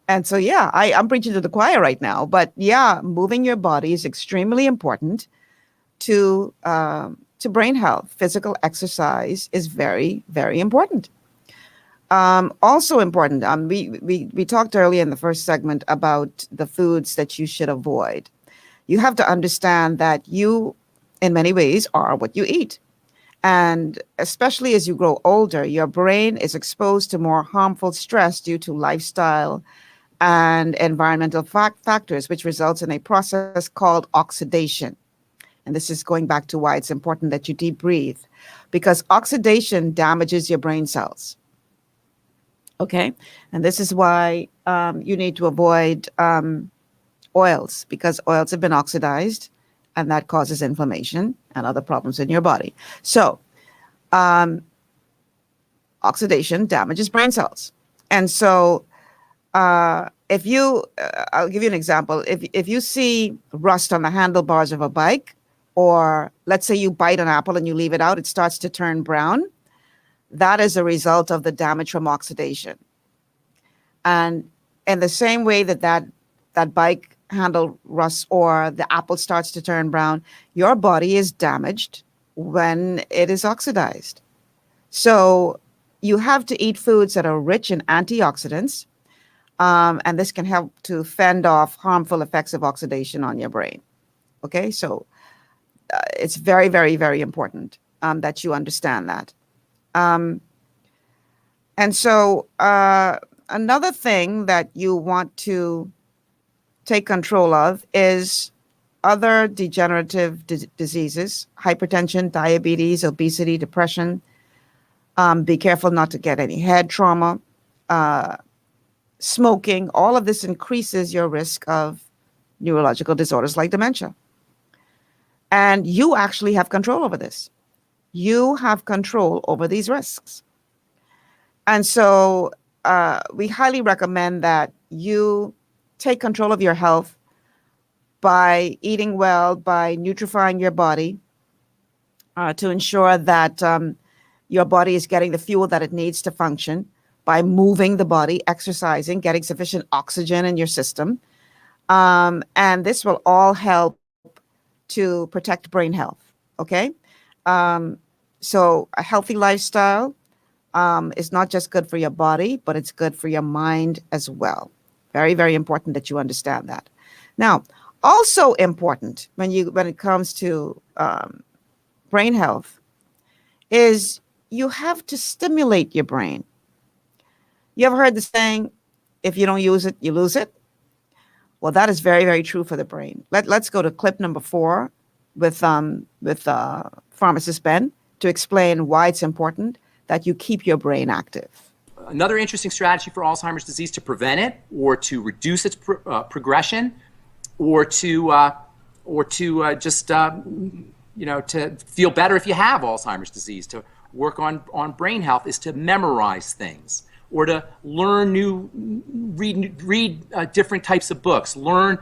And so, yeah, I'm preaching to the choir right now. But yeah, moving your body is extremely important to brain health. Physical exercise is very, very important. Also important, we talked earlier in the first segment about the foods that you should avoid. You have to understand that you, in many ways, are what you eat. And especially as you grow older, your brain is exposed to more harmful stress due to lifestyle and environmental factors, which results in a process called oxidation. And this is going back to why it's important that you deep breathe, because oxidation damages your brain cells. Okay. And this is why you need to avoid oils, because oils have been oxidized and that causes inflammation and other problems in your body. So, oxidation damages brain cells. And so, if you, I'll give you an example. If you see rust on the handlebars of a bike, or let's say you bite an apple and you leave it out, it starts to turn brown. That is a result of the damage from oxidation. And in the same way that bike handle rusts or the apple starts to turn brown, your body is damaged when it is oxidized. So you have to eat foods that are rich in antioxidants, and this can help to fend off harmful effects of oxidation on your brain. Okay, so it's very, very, very important that you understand that. And so another thing that you want to take control of is other degenerative diseases, hypertension, diabetes, obesity, depression. Be careful not to get any head trauma. Smoking, all of this increases your risk of neurological disorders like dementia. And you actually have control over this. You have control over these risks. And so we highly recommend that you take control of your health by eating well, by nutrifying your body to ensure that your body is getting the fuel that it needs to function, by moving the body, exercising, getting sufficient oxygen in your system. And this will all help to protect brain health, okay? So a healthy lifestyle is not just good for your body, but it's good for your mind as well. Very, very important that you understand that. Now, also important when it comes to brain health is you have to stimulate your brain. You ever heard the saying, if you don't use it, you lose it? Well, that is very, very true for the brain. Let's go to clip number 4 with pharmacist Ben to explain why it's important that you keep your brain active. Another interesting strategy for Alzheimer's disease to prevent it, or to reduce its progression, or to just to feel better if you have Alzheimer's disease, to work on brain health, is to memorize things, or to read different types of books, learn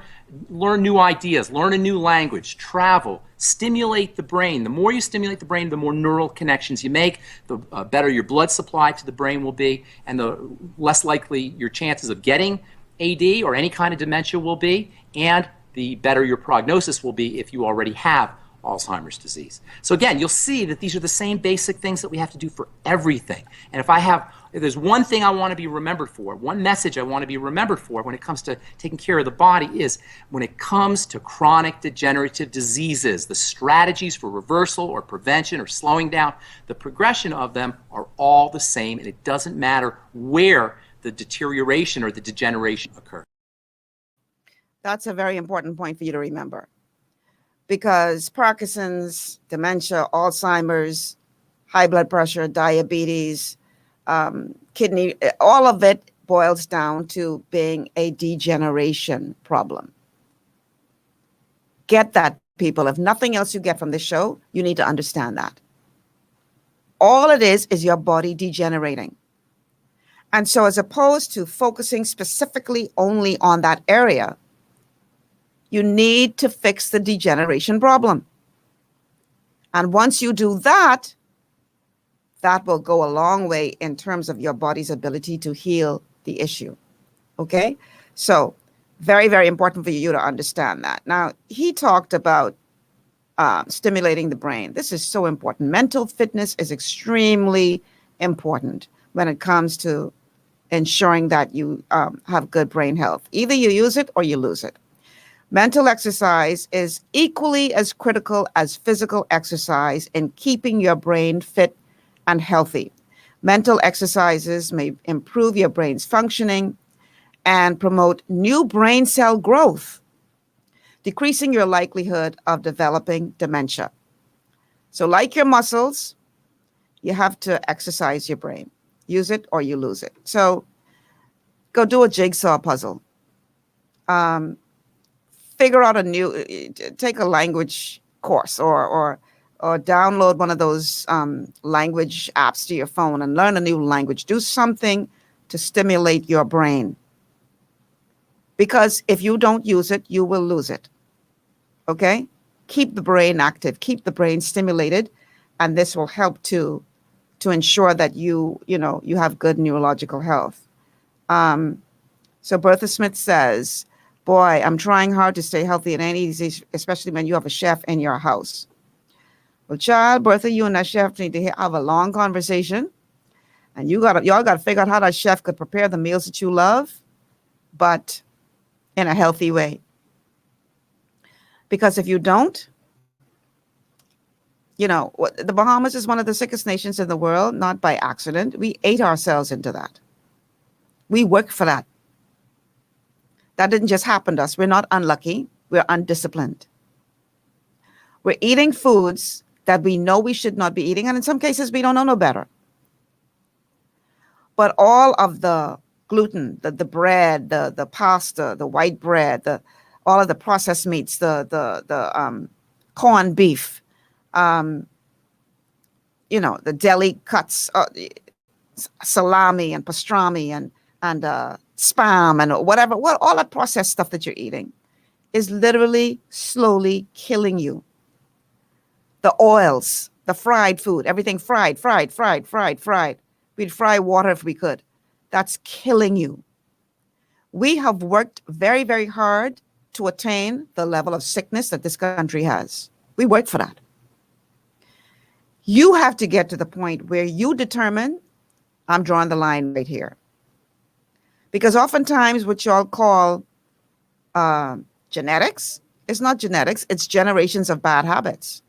new ideas, learn a new language, travel, stimulate the brain. The more you stimulate the brain, the more neural connections you make, the better your blood supply to the brain will be, and the less likely your chances of getting AD or any kind of dementia will be, and the better your prognosis will be if you already have Alzheimer's disease. So again, you'll see that these are the same basic things that we have to do for everything. And if there's one thing I want to be remembered for, one message I want to be remembered for when it comes to taking care of the body, is when it comes to chronic degenerative diseases, the strategies for reversal or prevention or slowing down, the progression of them are all the same, and it doesn't matter where the deterioration or the degeneration occurs. That's a very important point for you to remember, because Parkinson's, dementia, Alzheimer's, high blood pressure, diabetes, kidney, all of it boils down to being a degeneration problem. Get that, people. If nothing else you get from this show, you need to understand that. All it is your body degenerating. And so as opposed to focusing specifically only on that area, you need to fix the degeneration problem. And once you do that, that will go a long way in terms of your body's ability to heal the issue. Okay? So very, very important for you to understand that. Now, he talked about stimulating the brain. This is so important. Mental fitness is extremely important when it comes to ensuring that you have good brain health. Either you use it or you lose it. Mental exercise is equally as critical as physical exercise in keeping your brain fit and healthy. Mental exercises may improve your brain's functioning and promote new brain cell growth, decreasing your likelihood of developing dementia. So like your muscles, you have to exercise your brain. use it or you lose it. So go do a jigsaw puzzle. Figure out take a language course or download one of those language apps to your phone and learn a new language. Do something to stimulate your brain. Because if you don't use it, you will lose it. Okay? Keep the brain active, keep the brain stimulated, and this will help to ensure that you have good neurological health. So Bertha Smith says, boy, I'm trying hard to stay healthy in any disease, especially when you have a chef in your house. Well, child, Bertha, you and that chef need to have a long conversation. And y'all got to figure out how that chef could prepare the meals that you love, but in a healthy way. Because if you don't, the Bahamas is one of the sickest nations in the world, not by accident. We ate ourselves into that. We worked for that. That didn't just happen to us. We're not unlucky. We're undisciplined. We're eating foods that we know we should not be eating, and in some cases, we don't know no better. But all of the gluten, the bread, the pasta, the white bread, all of the processed meats, the corned beef, the deli cuts, salami and pastrami and spam and whatever, all that processed stuff that you're eating is literally slowly killing you. The oils, the fried food, everything fried. We'd fry water if we could. That's killing you. We have worked very, very hard to attain the level of sickness that this country has. We worked for that. You have to get to the point where you determine, I'm drawing the line right here. Because oftentimes what y'all call genetics, it's not genetics, it's generations of bad habits.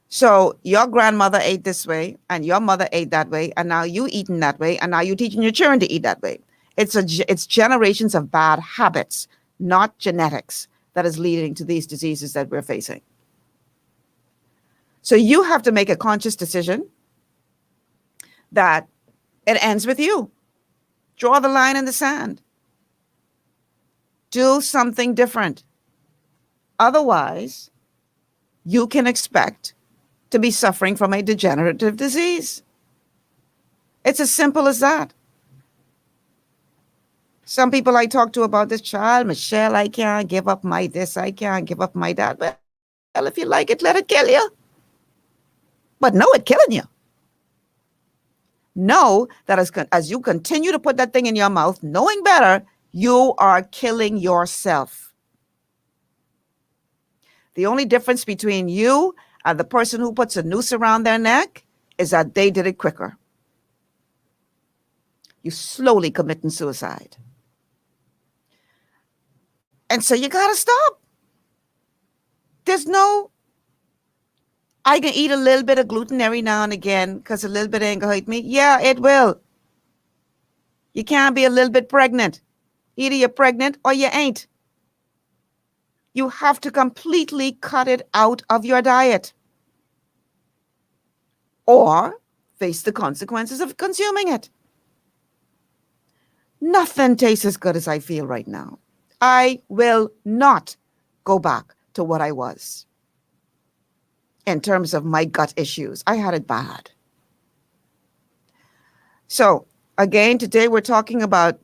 So your grandmother ate this way, and your mother ate that way, and now you eating that way, and now you're teaching your children to eat that way. It's generations of bad habits, not genetics, that is leading to these diseases that we're facing. So you have to make a conscious decision that it ends with you. Draw the line in the sand. Do something different. Otherwise, you can expect to be suffering from a degenerative disease. It's as simple as that. Some people I talk to about this, child, Michelle, I can't give up my this, I can't give up my that. Well, if you like it, let it kill you. But know it's killing you. Know that as you continue to put that thing in your mouth, knowing better, you are killing yourself. The only difference between you and the person who puts a noose around their neck is that they did it quicker. You're slowly committing suicide. And so you got to stop. There's no, I can eat a little bit of gluten every now and again because a little bit ain't going to hurt me. Yeah, it will. You can't be a little bit pregnant. Either you're pregnant or you ain't. You have to completely cut it out of your diet or face the consequences of consuming it. Nothing tastes as good as I feel right now. I will not go back to what I was in terms of my gut issues. I had it bad. So again, today we're talking about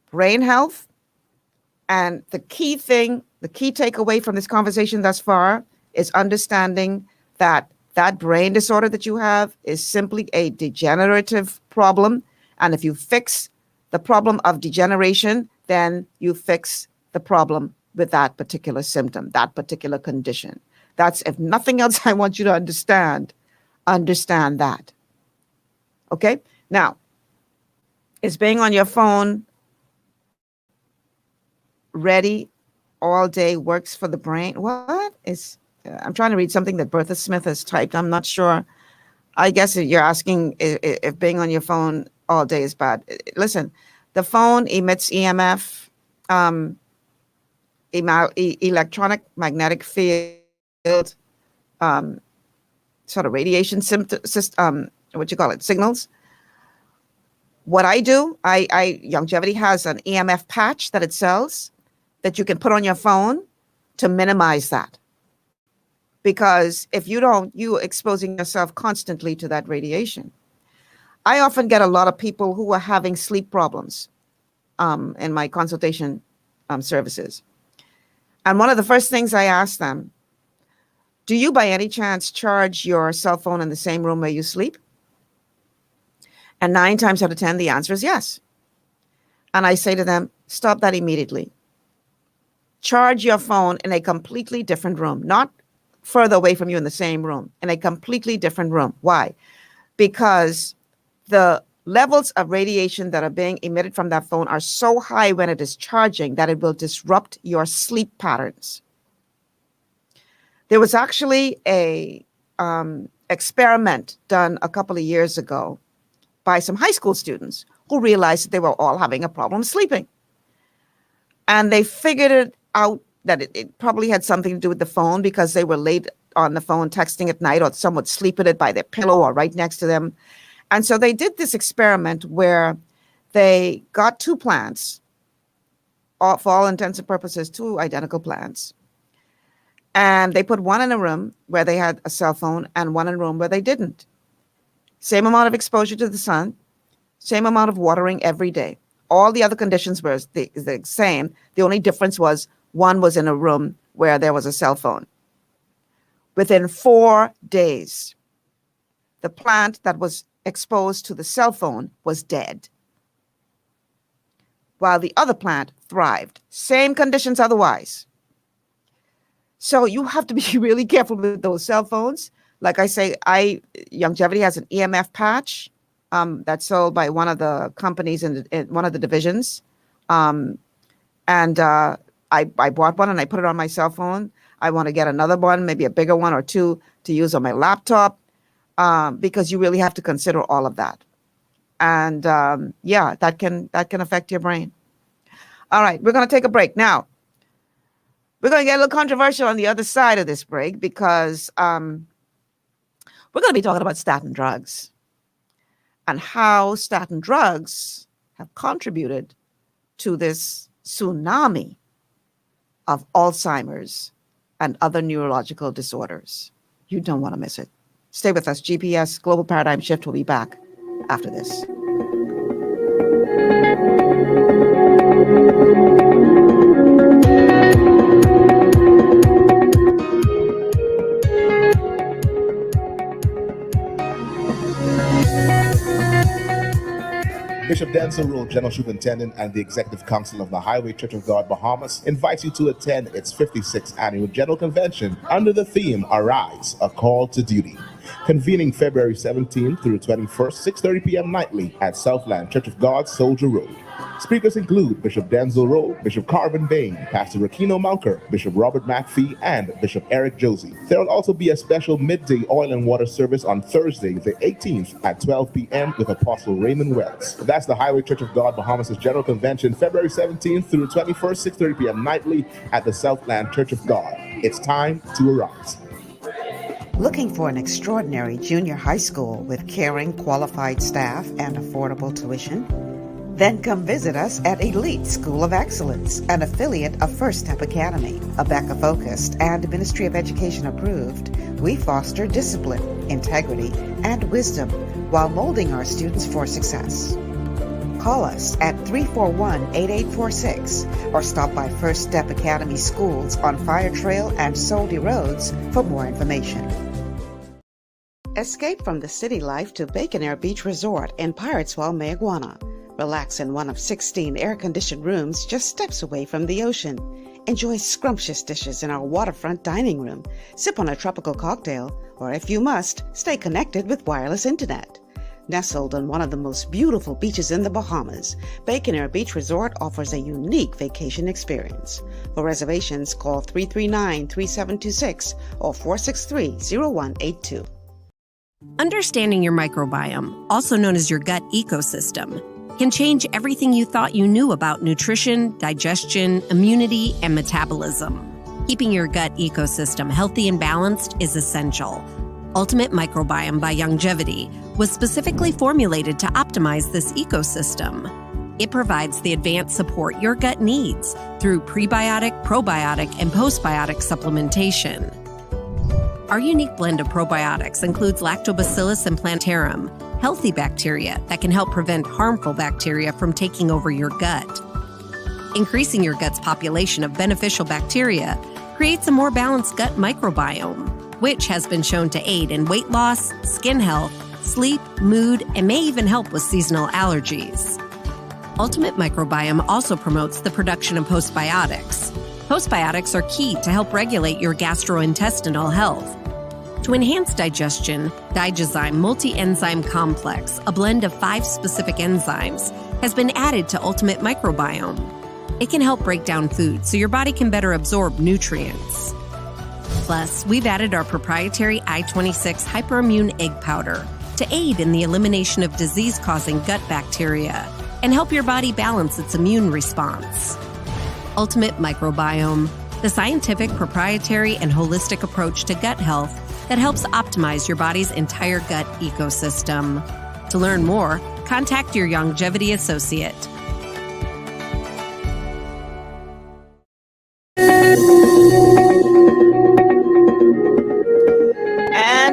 brain health. And the key thing, the key takeaway from this conversation thus far is understanding that that brain disorder that you have is simply a degenerative problem. And if you fix the problem of degeneration, then you fix the problem with that particular symptom, that particular condition. That's, if nothing else, I want you to understand that. Okay? Now, is being on your phone ready all day works for the brain? What is, I'm trying to read something that Bertha Smith has typed. I'm not sure. I guess you're asking if being on your phone all day is bad. Listen, the phone emits EMF, electronic magnetic field, sort of radiation signals. What I do, Longevity has an EMF patch that it sells that you can put on your phone to minimize that. Because if you don't, you're exposing yourself constantly to that radiation. I often get a lot of people who are having sleep problems in my consultation services. And one of the first things I ask them, do you by any chance charge your cell phone in the same room where you sleep? And 9 times out of 10, the answer is yes. And I say to them, stop that immediately. Charge your phone in a completely different room, not further away from you in the same room, in a completely different room. Why? Because the levels of radiation that are being emitted from that phone are so high when it is charging that it will disrupt your sleep patterns. There was actually a experiment done a couple of years ago by some high school students who realized that they were all having a problem sleeping. And they figured it out that it probably had something to do with the phone because they were late on the phone texting at night, or someone would sleep with it by their pillow or right next to them. And so they did this experiment where they got 2 plants, for all intents and purposes, 2 identical plants. And they put one in a room where they had a cell phone and one in a room where they didn't. Same amount of exposure to the sun, same amount of watering every day. All the other conditions were the same. The only difference was one was in a room where there was a cell phone. Within 4 days, the plant that was exposed to the cell phone was dead, while the other plant thrived. Same conditions otherwise. So you have to be really careful with those cell phones. Like I say, Longevity has an EMF patch that's sold by one of the companies in one of the divisions. I bought one and I put it on my cell phone. I want to get another one, maybe a bigger one or 2 to use on my laptop, because you really have to consider all of that. And that can affect your brain. All right, we're going to take a break. Now, we're going to get a little controversial on the other side of this break because we're going to be talking about statin drugs and how statin drugs have contributed to this tsunami of Alzheimer's and other neurological disorders. You don't want to miss it. Stay with us. GPS Global Paradigm Shift will be back after this. Bishop Denzel Road, General Superintendent and the Executive Council of the Highway Church of God, Bahamas, invites you to attend its 56th Annual General Convention under the theme, Arise, A Call to Duty. Convening February 17th through 21st, 6:30 p.m. nightly at Southland Church of God, Soldier Road. Speakers include Bishop Denzel Rowe, Bishop Carvin Bain, Pastor Rakino Monker, Bishop Robert McPhee, and Bishop Eric Josie. There will also be a special midday oil and water service on Thursday, the 18th at 12 p.m. with Apostle Raymond Wells. That's the Highway Church of God, Bahamas' General Convention, February 17th through 21st, 6:30 p.m. nightly at the Southland Church of God. It's time to arise. Looking for an extraordinary junior high school with caring, qualified staff and affordable tuition? Then come visit us at Elite School of Excellence, an affiliate of First Step Academy. ABECA focused and Ministry of Education approved, we foster discipline, integrity, and wisdom while molding our students for success. Call us at 341-8846 or stop by First Step Academy Schools on Fire Trail and Soldi Roads for more information. Escape from the city life to Bacon Air Beach Resort in Pirateswell, Mayaguana. Relax in one of 16 air-conditioned rooms just steps away from the ocean. Enjoy scrumptious dishes in our waterfront dining room. Sip on a tropical cocktail, or if you must, stay connected with wireless internet. Nestled on one of the most beautiful beaches in the Bahamas, Bacon Air Beach Resort offers a unique vacation experience. For reservations, call 339-3726 or 463-0182. Understanding your microbiome, also known as your gut ecosystem, can change everything you thought you knew about nutrition, digestion, immunity, and metabolism. Keeping your gut ecosystem healthy and balanced is essential. Ultimate Microbiome by Longevity was specifically formulated to optimize this ecosystem. It provides the advanced support your gut needs through prebiotic, probiotic, and postbiotic supplementation. Our unique blend of probiotics includes Lactobacillus and Plantarum, healthy bacteria that can help prevent harmful bacteria from taking over your gut. Increasing your gut's population of beneficial bacteria creates a more balanced gut microbiome, which has been shown to aid in weight loss, skin health, sleep, mood, and may even help with seasonal allergies. Ultimate Microbiome also promotes the production of postbiotics. Postbiotics are key to help regulate your gastrointestinal health. To enhance digestion, Digizyme Multi-Enzyme Complex, a blend of 5 specific enzymes, has been added to Ultimate Microbiome. It can help break down food so your body can better absorb nutrients. Plus, we've added our proprietary I-26 hyperimmune egg powder to aid in the elimination of disease-causing gut bacteria and help your body balance its immune response. Ultimate Microbiome, the scientific, proprietary, and holistic approach to gut health that helps optimize your body's entire gut ecosystem. To learn more, contact your Longevity associate.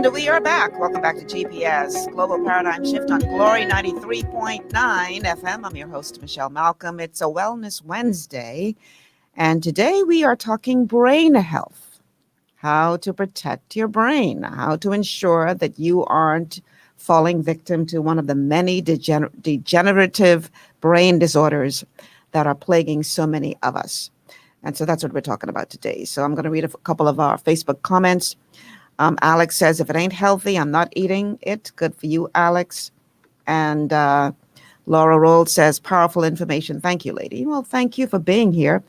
And we are back. Welcome back to GPS Global Paradigm Shift on Glory 93.9 FM. I'm your host, Michelle Malcolm. It's a Wellness Wednesday. And today we are talking brain health, how to protect your brain, how to ensure that you aren't falling victim to one of the many degenerative brain disorders that are plaguing so many of us. And so that's what we're talking about today. So I'm going to read a couple of our Facebook comments. Alex says, if it ain't healthy, I'm not eating it. Good for you, Alex. And Laura Roll says, powerful information. Thank you, lady. Well, thank you for being here.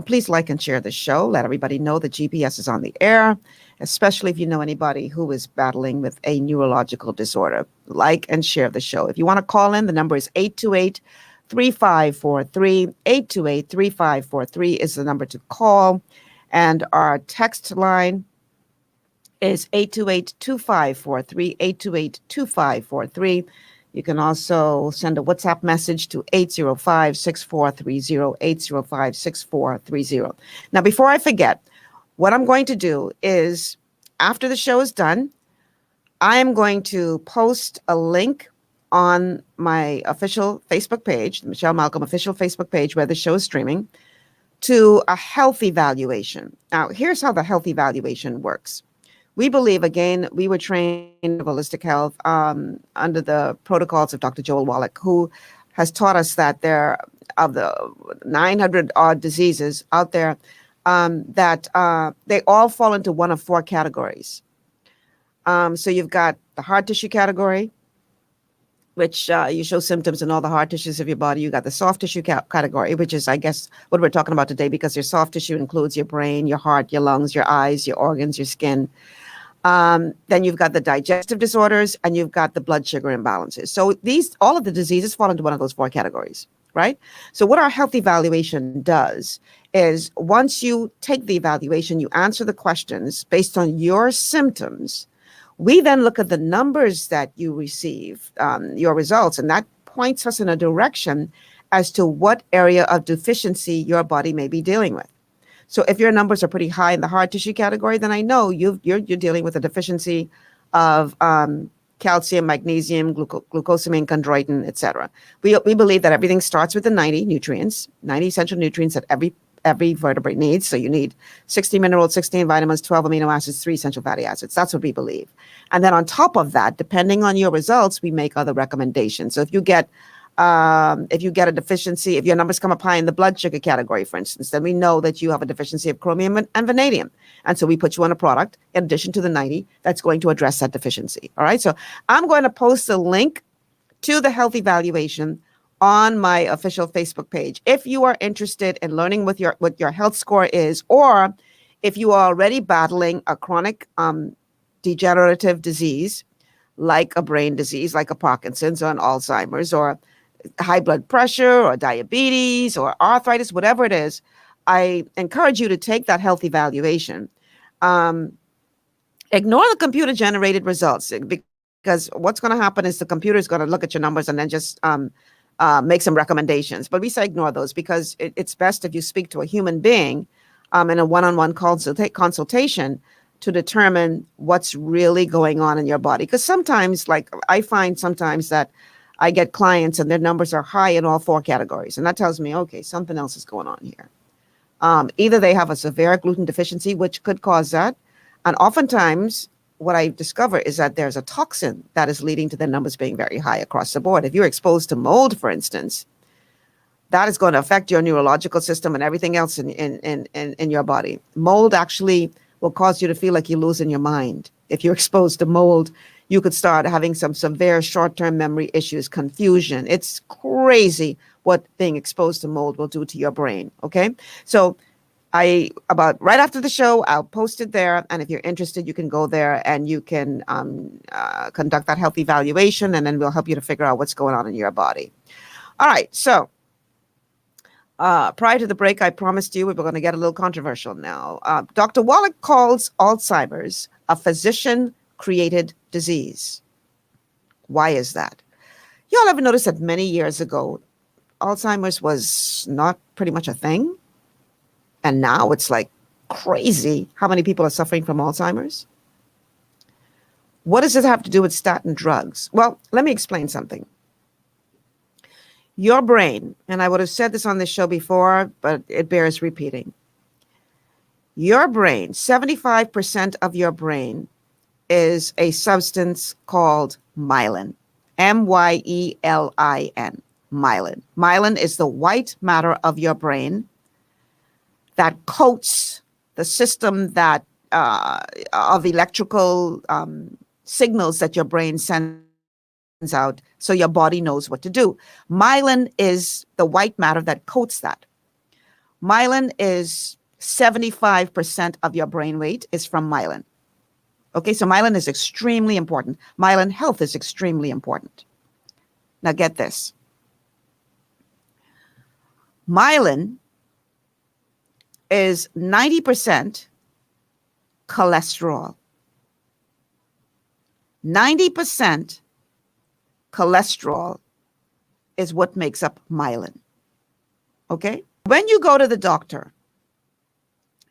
Please like and share the show. Let everybody know that GPS is on the air, especially if you know anybody who is battling with a neurological disorder. Like and share the show. If you want to call in, the number is 828-3543. 828-3543 is the number to call. And our text line is 828-2543, 828-2543. You can also send a WhatsApp message to 805-6430, 805-6430. Now, before I forget, what I'm going to do is, after the show is done, I am going to post a link on my official Facebook page, the Michelle Malcolm official Facebook page where the show is streaming, to a health evaluation. Now, here's how the health evaluation works. We believe, again, we were trained in holistic health under the protocols of Dr. Joel Wallach, who has taught us that there, of the 900 odd diseases out there, that they all fall into one of 4 categories. So you've got the hard tissue category, which you show symptoms in all the hard tissues of your body. You got the soft tissue category, which is, I guess, what we're talking about today, because your soft tissue includes your brain, your heart, your lungs, your eyes, your organs, your skin. Then you've got the digestive disorders, and you've got the blood sugar imbalances. So all of the diseases fall into one of those 4 categories, right? So what our health evaluation does is, once you take the evaluation, you answer the questions based on your symptoms. We then look at the numbers that you receive, your results, and that points us in a direction as to what area of deficiency your body may be dealing with. So if your numbers are pretty high in the hard tissue category, then I know you're dealing with a deficiency of calcium, magnesium, glucosamine, chondroitin, etc. We believe that everything starts with the 90 nutrients, 90 essential nutrients that every vertebrate needs. So you need 60 minerals, 16 vitamins, 12 amino acids, 3 essential fatty acids. That's what we believe. And then on top of that, depending on your results, we make other recommendations. So if you get a deficiency, if your numbers come up high in the blood sugar category, for instance, then we know that you have a deficiency of chromium and vanadium. And so we put you on a product in addition to the 90 that's going to address that deficiency. All right. So I'm going to post a link to the health evaluation on my official Facebook page. If you are interested in learning what your health score is, or if you are already battling a chronic degenerative disease, like a brain disease, like a Parkinson's or an Alzheimer's, or high blood pressure or diabetes or arthritis, whatever it is, I encourage you to take that health evaluation. Ignore the computer generated results, because what's going to happen is the computer is going to look at your numbers and then just make some recommendations. But we say ignore those, because it's best if you speak to a human being in a one-on-one consultation to determine what's really going on in your body. Because sometimes, like I find sometimes that I get clients and their numbers are high in all 4 categories. And that tells me, okay, something else is going on here. Either they have a severe gluten deficiency, which could cause that. And oftentimes what I discover is that there's a toxin that is leading to their numbers being very high across the board. If you're exposed to mold, for instance, that is going to affect your neurological system and everything else in your body. Mold actually will cause you to feel like you're losing your mind. If you're exposed to mold, you could start having some severe short-term memory issues, confusion. It's crazy what being exposed to mold will do to your brain, okay? So about right after the show, I'll post it there. And if you're interested, you can go there and you can conduct that health evaluation, and then we'll help you to figure out what's going on in your body. All right, so prior to the break, I promised you we were going to get a little controversial now. Dr. Wallach calls Alzheimer's a physician-created disease. Why is that? Y'all ever notice that many years ago, Alzheimer's was not pretty much a thing? And now it's like crazy how many people are suffering from Alzheimer's. What does it have to do with statin drugs? Well, let me explain something. Your brain, and I would have said this on this show before, but it bears repeating. Your brain, 75% of your brain is a substance called myelin, M-Y-E-L-I-N, myelin. Myelin is the white matter of your brain that coats the system that of electrical signals that your brain sends out so your body knows what to do. Myelin is the white matter that coats that. Myelin is 75% of your brain weight is from myelin. Okay, so myelin is extremely important. Myelin health is extremely important. Now get this. Myelin is 90% cholesterol. 90% cholesterol is what makes up myelin. Okay? When you go to the doctor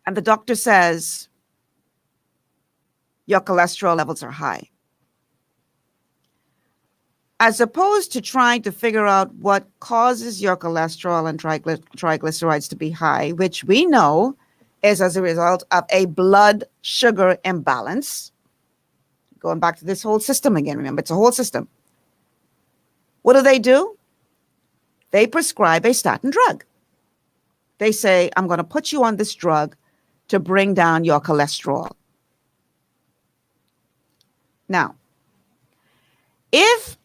and the doctor says your cholesterol levels are high, as opposed to trying to figure out what causes your cholesterol and triglycerides to be high, which we know is as a result of a blood sugar imbalance. Going back to this whole system again, remember, it's a whole system. What do? They prescribe a statin drug. They say, I'm going to put you on this drug to bring down your cholesterol. Now, if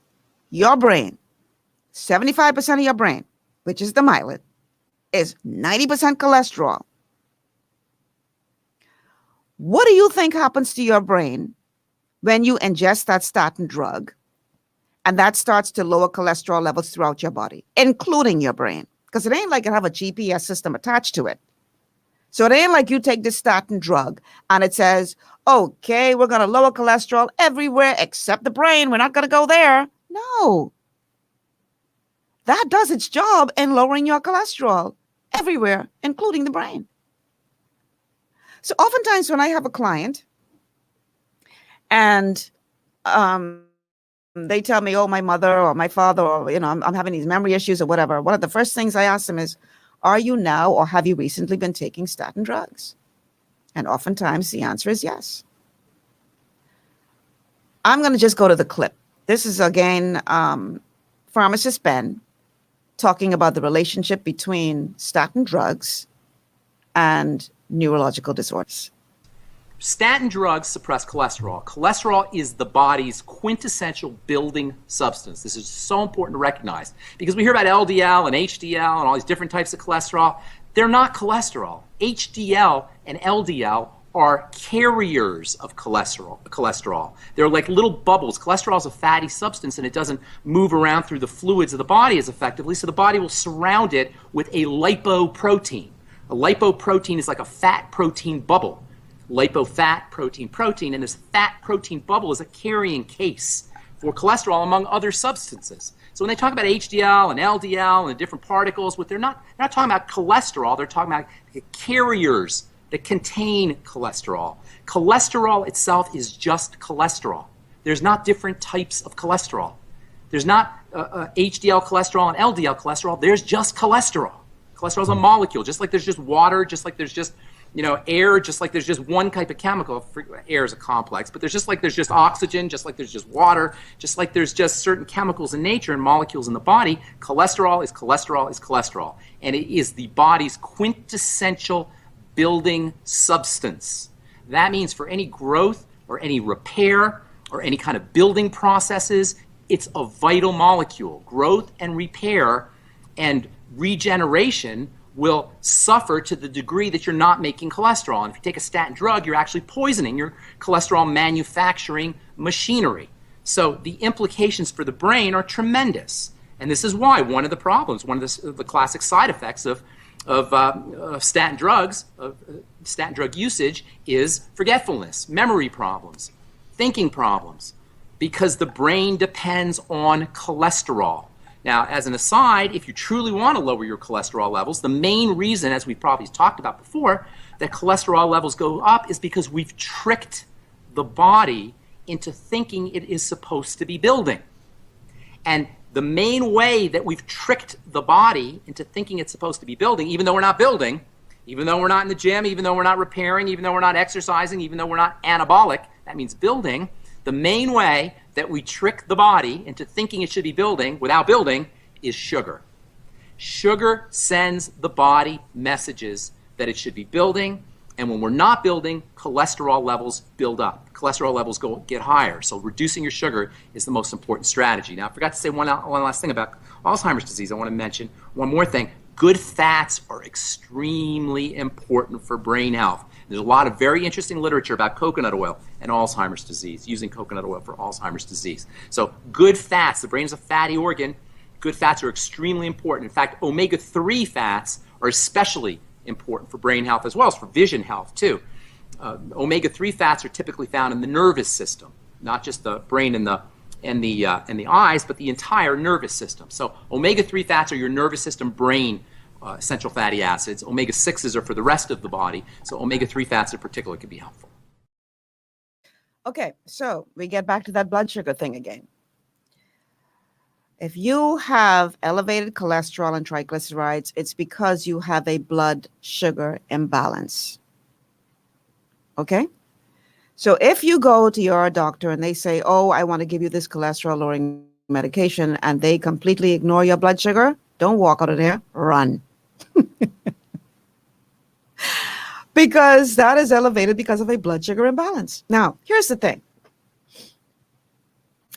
your brain, 75% of your brain, which is the myelin, is 90% cholesterol, what do you think happens to your brain when you ingest that statin drug and that starts to lower cholesterol levels throughout your body, including your brain? Because it ain't like it have a GPS system attached to it. So it ain't like you take this statin drug and it says, okay, we're going to lower cholesterol everywhere except the brain. We're not going to go there. No. That does its job in lowering your cholesterol everywhere, including the brain. So oftentimes when I have a client and they tell me, oh, my mother or my father, or, I'm having these memory issues or whatever, one of the first things I ask them is, are you now or have you recently been taking statin drugs? And oftentimes the answer is yes. I'm going to just go to the clip. This is, again, pharmacist Ben talking about the relationship between statin drugs and neurological disorders. Statin drugs suppress cholesterol. Cholesterol is the body's quintessential building substance. This is so important to recognize because we hear about LDL and HDL and all these different types of cholesterol. They're not cholesterol. HDL and LDL are carriers of cholesterol. They're like little bubbles. Cholesterol is a fatty substance and it doesn't move around through the fluids of the body as effectively, so the body will surround it with a lipoprotein. A lipoprotein is like a fat protein bubble. lipofat, protein, and this fat protein bubble is a carrying case for cholesterol among other substances. So when they talk about HDL and LDL and the different particles, they're not talking about cholesterol, they're talking about the carriers that contain cholesterol. Cholesterol itself is just cholesterol. There's not different types of cholesterol. There's not HDL cholesterol and LDL cholesterol. There's just cholesterol. Cholesterol is a molecule, just like there's just water, just like there's just air, just like there's just one type of chemical. Air is a complex, but there's just oxygen, just like there's just water, just like there's just certain chemicals in nature and molecules in the body. Cholesterol is cholesterol is cholesterol. And it is the body's quintessential building substance. That means for any growth or any repair or any kind of building processes, it's a vital molecule. Growth and repair and regeneration will suffer to the degree that you're not making cholesterol. And if you take a statin drug, you're actually poisoning your cholesterol manufacturing machinery. So the implications for the brain are tremendous. And this is why one of the problems, one of the classic side effects of statin drugs, statin drug usage, is forgetfulness, memory problems, thinking problems, because the brain depends on cholesterol. Now, as an aside, if you truly want to lower your cholesterol levels, the main reason, as we've probably talked about before, that cholesterol levels go up is because we've tricked the body into thinking it is supposed to be building. And the main way that we've tricked the body into thinking it's supposed to be building, even though we're not building, even though we're not in the gym, even though we're not repairing, even though we're not exercising, even though we're not anabolic, that means building. The main way that we trick the body into thinking it should be building without building is sugar. Sugar sends the body messages that it should be building, and when we're not building, cholesterol levels build up. Cholesterol levels get higher, so reducing your sugar is the most important strategy. Now, I forgot to say one last thing about Alzheimer's disease. I want to mention one more thing. Good fats are extremely important for brain health. There's a lot of very interesting literature about coconut oil and Alzheimer's disease, using coconut oil for Alzheimer's disease. So good fats, the brain is a fatty organ. Good fats are extremely important. In fact, omega-3 fats are especially important for brain health as well as for vision health too. Omega-3 fats are typically found in the nervous system, not just the brain and the eyes, but the entire nervous system. So omega-3 fats are your nervous system brain essential fatty acids. Omega-6s are for the rest of the body. So omega-3 fats in particular can be helpful. Okay, so we get back to that blood sugar thing again. If you have elevated cholesterol and triglycerides, it's because you have a blood sugar imbalance. Okay? So if you go to your doctor and they say, oh, I want to give you this cholesterol-lowering medication, and they completely ignore your blood sugar, don't walk out of there, run. Because that is elevated because of a blood sugar imbalance. Now, here's the thing.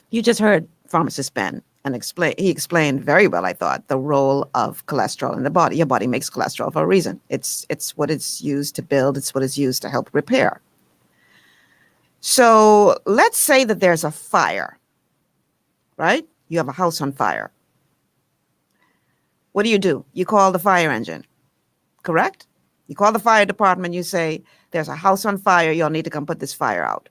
You just heard pharmacist Ben, and he explained very well, I thought, the role of cholesterol in the body. Your body makes cholesterol for a reason. It's what it's used to build. It's what it's used to help repair. So let's say that there's a fire, right? You have a house on fire. What do? You call the fire engine, correct? You call the fire department, you say, there's a house on fire, you'll need to come put this fire out.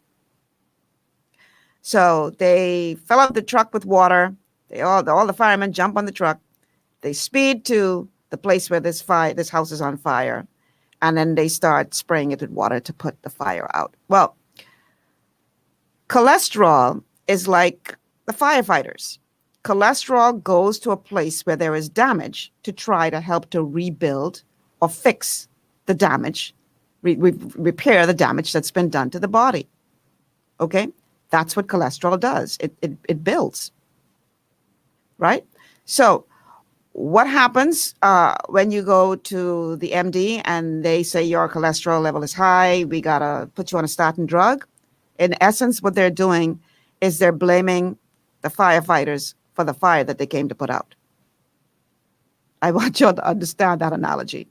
So they fill up the truck with water. All the firemen jump on the truck. They speed to the place where this house is on fire, and then they start spraying it with water to put the fire out. Well, cholesterol is like the firefighters. Cholesterol goes to a place where there is damage to try to help to rebuild or fix the damage, repair the damage that's been done to the body. Okay? That's what cholesterol does. It builds. Right? So what happens when you go to the MD and they say your cholesterol level is high, we got to put you on a statin drug? In essence, what they're doing is they're blaming the firefighters for the fire that they came to put out. I want you to understand that analogy.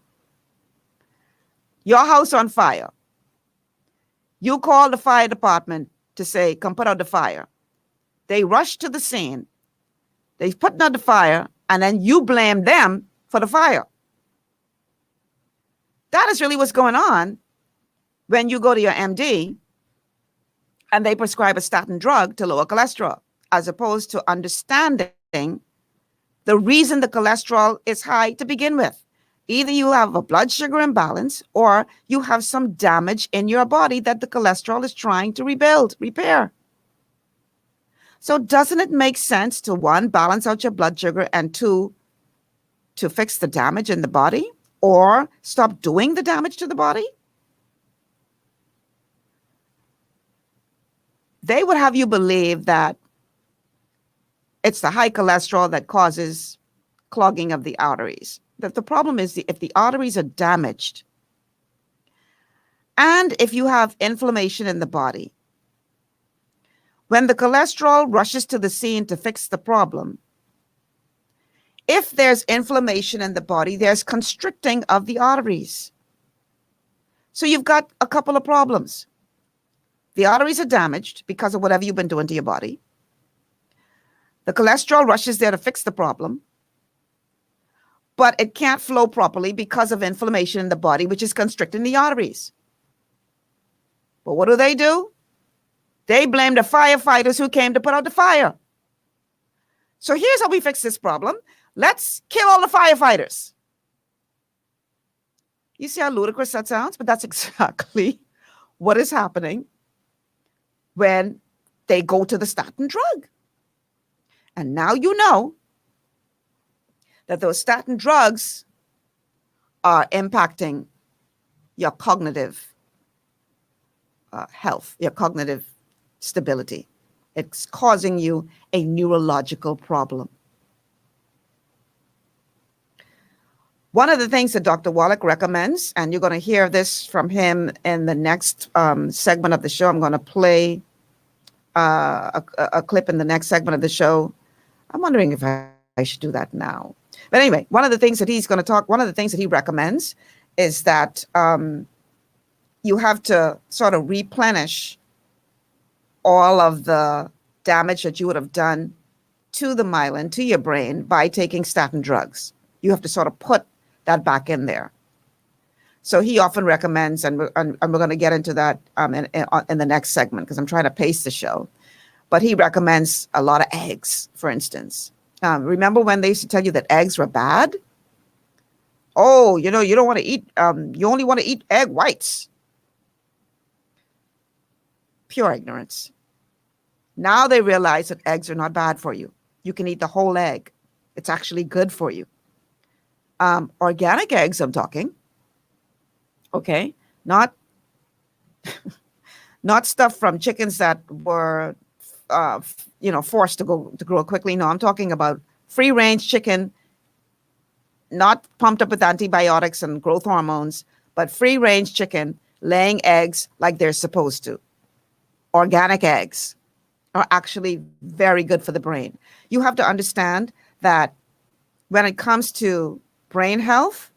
Your house on fire. You call the fire department to say, come put out the fire. They rush to the scene. They put out the fire, and then you blame them for the fire. That is really what's going on when you go to your MD and they prescribe a statin drug to lower cholesterol, as opposed to understanding the reason the cholesterol is high to begin with. Either you have a blood sugar imbalance or you have some damage in your body that the cholesterol is trying to repair. So doesn't it make sense to, one, balance out your blood sugar, and two, to fix the damage in the body or stop doing the damage to the body? They would have you believe that it's the high cholesterol that causes clogging of the arteries. That the problem is if the arteries are damaged and if you have inflammation in the body, when the cholesterol rushes to the scene to fix the problem, if there's inflammation in the body, there's constricting of the arteries. So you've got a couple of problems. The arteries are damaged because of whatever you've been doing to your body. The cholesterol rushes there to fix the problem, but it can't flow properly because of inflammation in the body, which is constricting the arteries. But what do? They blame the firefighters who came to put out the fire. So here's how we fix this problem. Let's kill all the firefighters. You see how ludicrous that sounds? But that's exactly what is happening when they go to the statin drug. And now you know that those statin drugs are impacting your cognitive health, your cognitive stability. It's causing you a neurological problem. One of the things that Dr. Wallach recommends, and you're going to hear this from him in the next segment of the show. I'm going to play a clip in the next segment of the show. I'm wondering if I should do that now. But anyway, one of the things that he recommends is that you have to sort of replenish all of the damage that you would have done to the myelin, to your brain, by taking statin drugs. You have to sort of put that back in there. So he often recommends, and we're going to get into that in the next segment because I'm trying to pace the show. But he recommends a lot of eggs, for instance. Remember when they used to tell you that eggs were bad? Oh, you don't want to eat, you only want to eat egg whites. Pure ignorance. Now they realize that eggs are not bad for you. You can eat the whole egg. It's actually good for you. Organic eggs, I'm talking. Okay, not stuff from chickens that were, forced to grow quickly. No, I'm talking about free-range chicken, not pumped up with antibiotics and growth hormones, but free-range chicken laying eggs like they're supposed to. Organic eggs are actually very good for the brain. You have to understand that when it comes to brain health,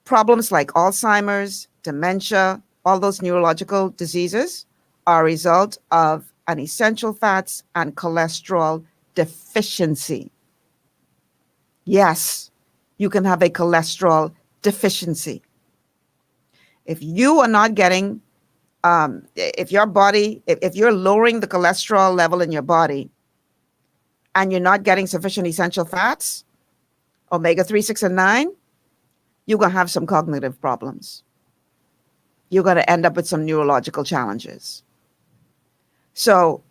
problems like Alzheimer's, dementia, all those neurological diseases are a result of an essential fats and cholesterol deficiency. Yes, you can have a cholesterol deficiency. If you are not getting, if you're lowering the cholesterol level in your body and you're not getting sufficient essential fats, omega-3, 6, and 9, you're going to have some cognitive problems. You're going to end up with some neurological challenges. So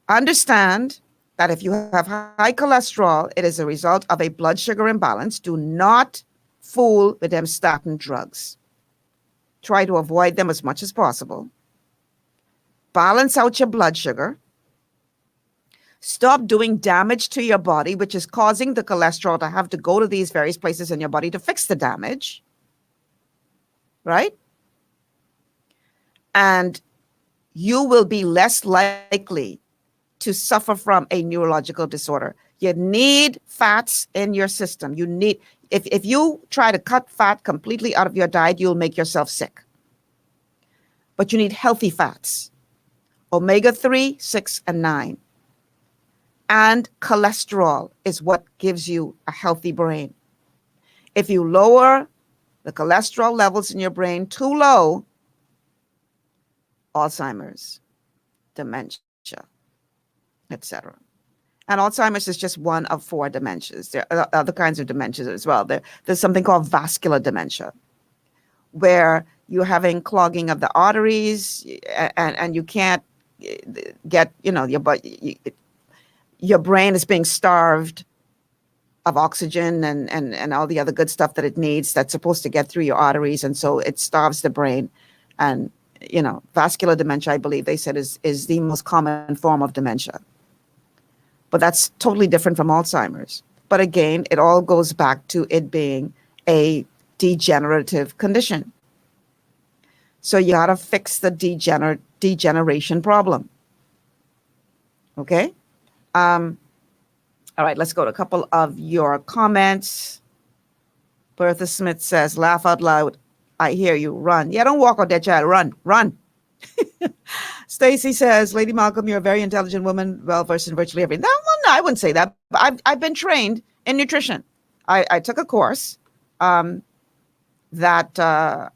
understand that if you have high cholesterol, it is a result of a blood sugar imbalance. Do not fool with them statin drugs. Try to avoid them as much as possible. Balance out your blood sugar. Stop doing damage to your body, which is causing the cholesterol to have to go to these various places in your body to fix the damage. Right? And you will be less likely to suffer from a neurological disorder. You need fats in your system. You need, if you try to cut fat completely out of your diet, you'll make yourself sick. But you need healthy fats, omega-3, 6, and 9. And cholesterol is what gives you a healthy brain. If you lower the cholesterol levels in your brain too low, Alzheimer's, dementia, etc. And Alzheimer's is just one of 4 dementias. There are other kinds of dementias as well. There's something called vascular dementia, where you're having clogging of the arteries, and you can't get, your brain is being starved of oxygen and all the other good stuff that it needs that's supposed to get through your arteries, and so it starves the brain. And vascular dementia, I believe they said, is the most common form of dementia. But that's totally different from Alzheimer's. But again, it all goes back to it being a degenerative condition. So you got to fix the degeneration problem. Okay? All right, let's go to a couple of your comments. Bertha Smith says, laugh out loud. I hear you. Run. Yeah, don't walk out there, child. Run. Stacy says, Lady Malcolm, you're a very intelligent woman, well-versed in virtually everything. No, I wouldn't say that. I've been trained in nutrition. I took a course that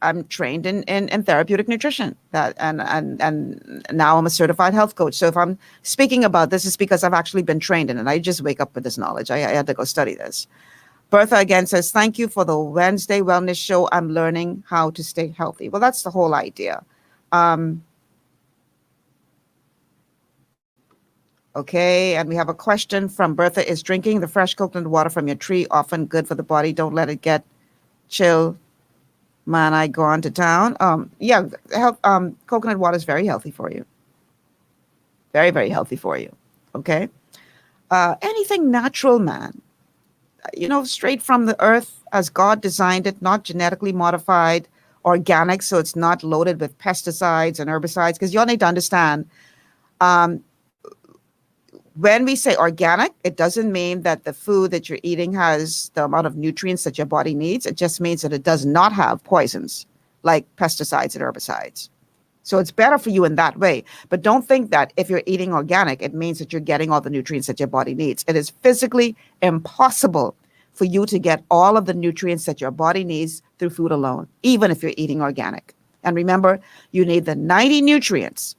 I'm trained in therapeutic nutrition. And now I'm a certified health coach. So if I'm speaking about this, it's because I've actually been trained in it. I just wake up with this knowledge. I had to go study this. Bertha again says, thank you for the Wednesday wellness show. I'm learning how to stay healthy. Well, that's the whole idea. Okay, and we have a question from Bertha. Is drinking the fresh coconut water from your tree often good for the body? Don't let it get chill. Man, I gone to town. Coconut water is very healthy for you. Very, very healthy for you. Okay. Anything natural, man. Straight from the earth as God designed it, not genetically modified, organic, so it's not loaded with pesticides and herbicides. Because you all need to understand, when we say organic, it doesn't mean that the food that you're eating has the amount of nutrients that your body needs. It just means that it does not have poisons like pesticides and herbicides. So it's better for you in that way. But don't think that if you're eating organic, it means that you're getting all the nutrients that your body needs. It is physically impossible for you to get all of the nutrients that your body needs through food alone, even if you're eating organic. And remember, you need the 90 nutrients,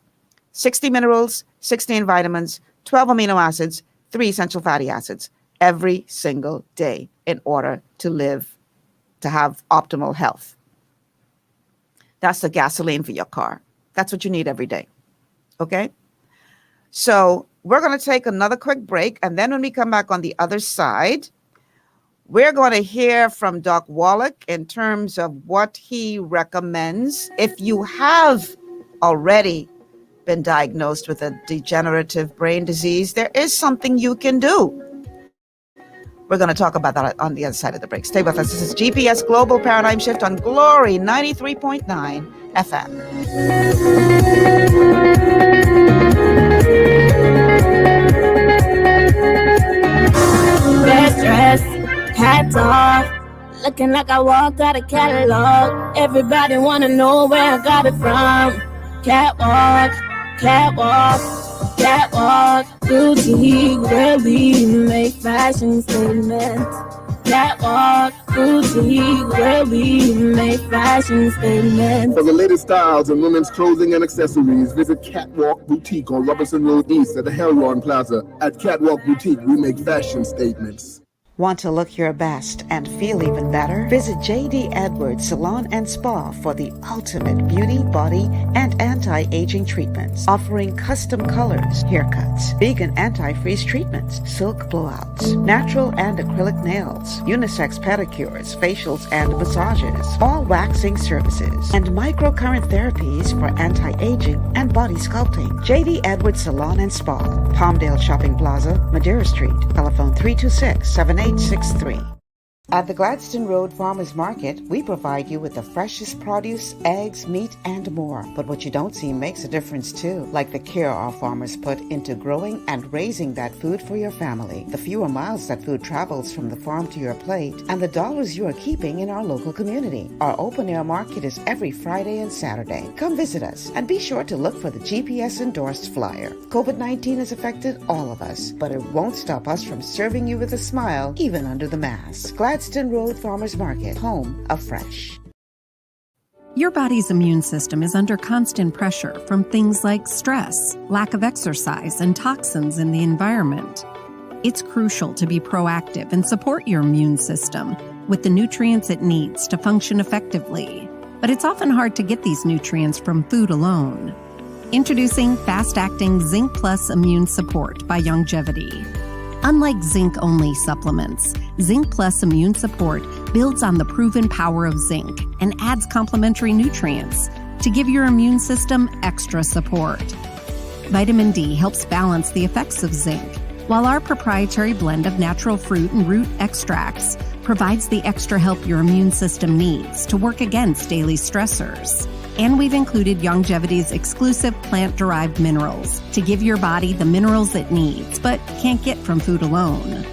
60 minerals, 16 vitamins, 12 amino acids, 3 essential fatty acids every single day in order to have optimal health. That's the gasoline for your car. That's what you need every day. Okay? So we're going to take another quick break. And then when we come back on the other side, we're going to hear from Doc Wallach in terms of what he recommends if you have already been diagnosed with a degenerative brain disease. There is something you can do. We're going to talk about that on the other side of the break. Stay with us. This is GPS Global Paradigm Shift on Glory 93.9 FM. Best dress, hats off, looking like I walked out of catalog. Everybody wanna know where I got it from. Catwalk, boutique, where we make fashion statements. Catwalk, boutique, where we make fashion statements. For the latest styles in women's clothing and accessories, visit Catwalk Boutique on Robinson Road East at the Helron Plaza. At Catwalk Boutique, we make fashion statements. Want to look your best and feel even better? Visit JD Edwards Salon and Spa for the ultimate beauty, body, and anti-aging treatments, offering custom colors, haircuts, vegan anti-freeze treatments, silk blowouts, natural and acrylic nails, unisex pedicures, facials and massages, all waxing services, and microcurrent therapies for anti-aging and body sculpting. JD Edwards Salon and Spa, Palmdale Shopping Plaza, Madeira Street, telephone 326-7863. At the Gladstone Road Farmers Market, we provide you with the freshest produce, eggs, meat, and more. But what you don't see makes a difference too, like the care our farmers put into growing and raising that food for your family, the fewer miles that food travels from the farm to your plate, and the dollars you are keeping in our local community. Our open-air market is every Friday and Saturday. Come visit us, and be sure to look for the GPS-endorsed flyer. COVID-19 has affected all of us, but it won't stop us from serving you with a smile, even under the mask. Gladstone Gadsden Road Farmers Market, home of fresh. Your body's immune system is under constant pressure from things like stress, lack of exercise, and toxins in the environment. It's crucial to be proactive and support your immune system with the nutrients it needs to function effectively. But it's often hard to get these nutrients from food alone. Introducing fast-acting Zinc Plus Immune Support by Longevity. Unlike zinc-only supplements, Zinc Plus Immune Support builds on the proven power of zinc and adds complementary nutrients to give your immune system extra support. Vitamin D helps balance the effects of zinc, while our proprietary blend of natural fruit and root extracts provides the extra help your immune system needs to work against daily stressors. And we've included Longevity's exclusive plant-derived minerals to give your body the minerals it needs but can't get from food alone.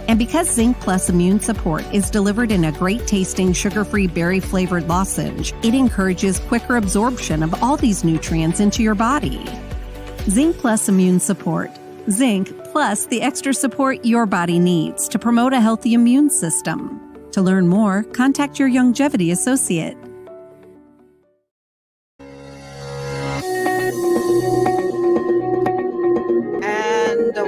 And because Zinc Plus Immune Support is delivered in a great-tasting sugar-free berry-flavored lozenge, it encourages quicker absorption of all these nutrients into your body. Zinc Plus Immune Support. Zinc plus the extra support your body needs to promote a healthy immune system. To learn more, contact your Longevity associate.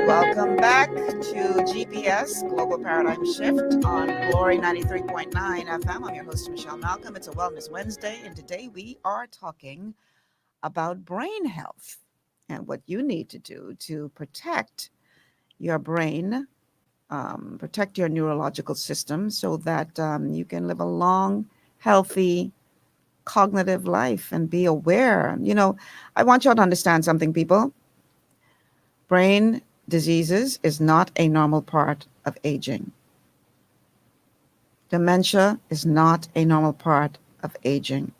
Welcome back to GPS Global Paradigm Shift on Glory 93.9 FM. I'm your host, Michelle Malcolm. It's a Wellness Wednesday, and today we are talking about brain health and what you need to do to protect your brain, protect your neurological system so that you can live a long, healthy, cognitive life and be aware. You know, I want you all to understand something, people. Brain diseases is not a normal part of aging. Dementia is not a normal part of aging.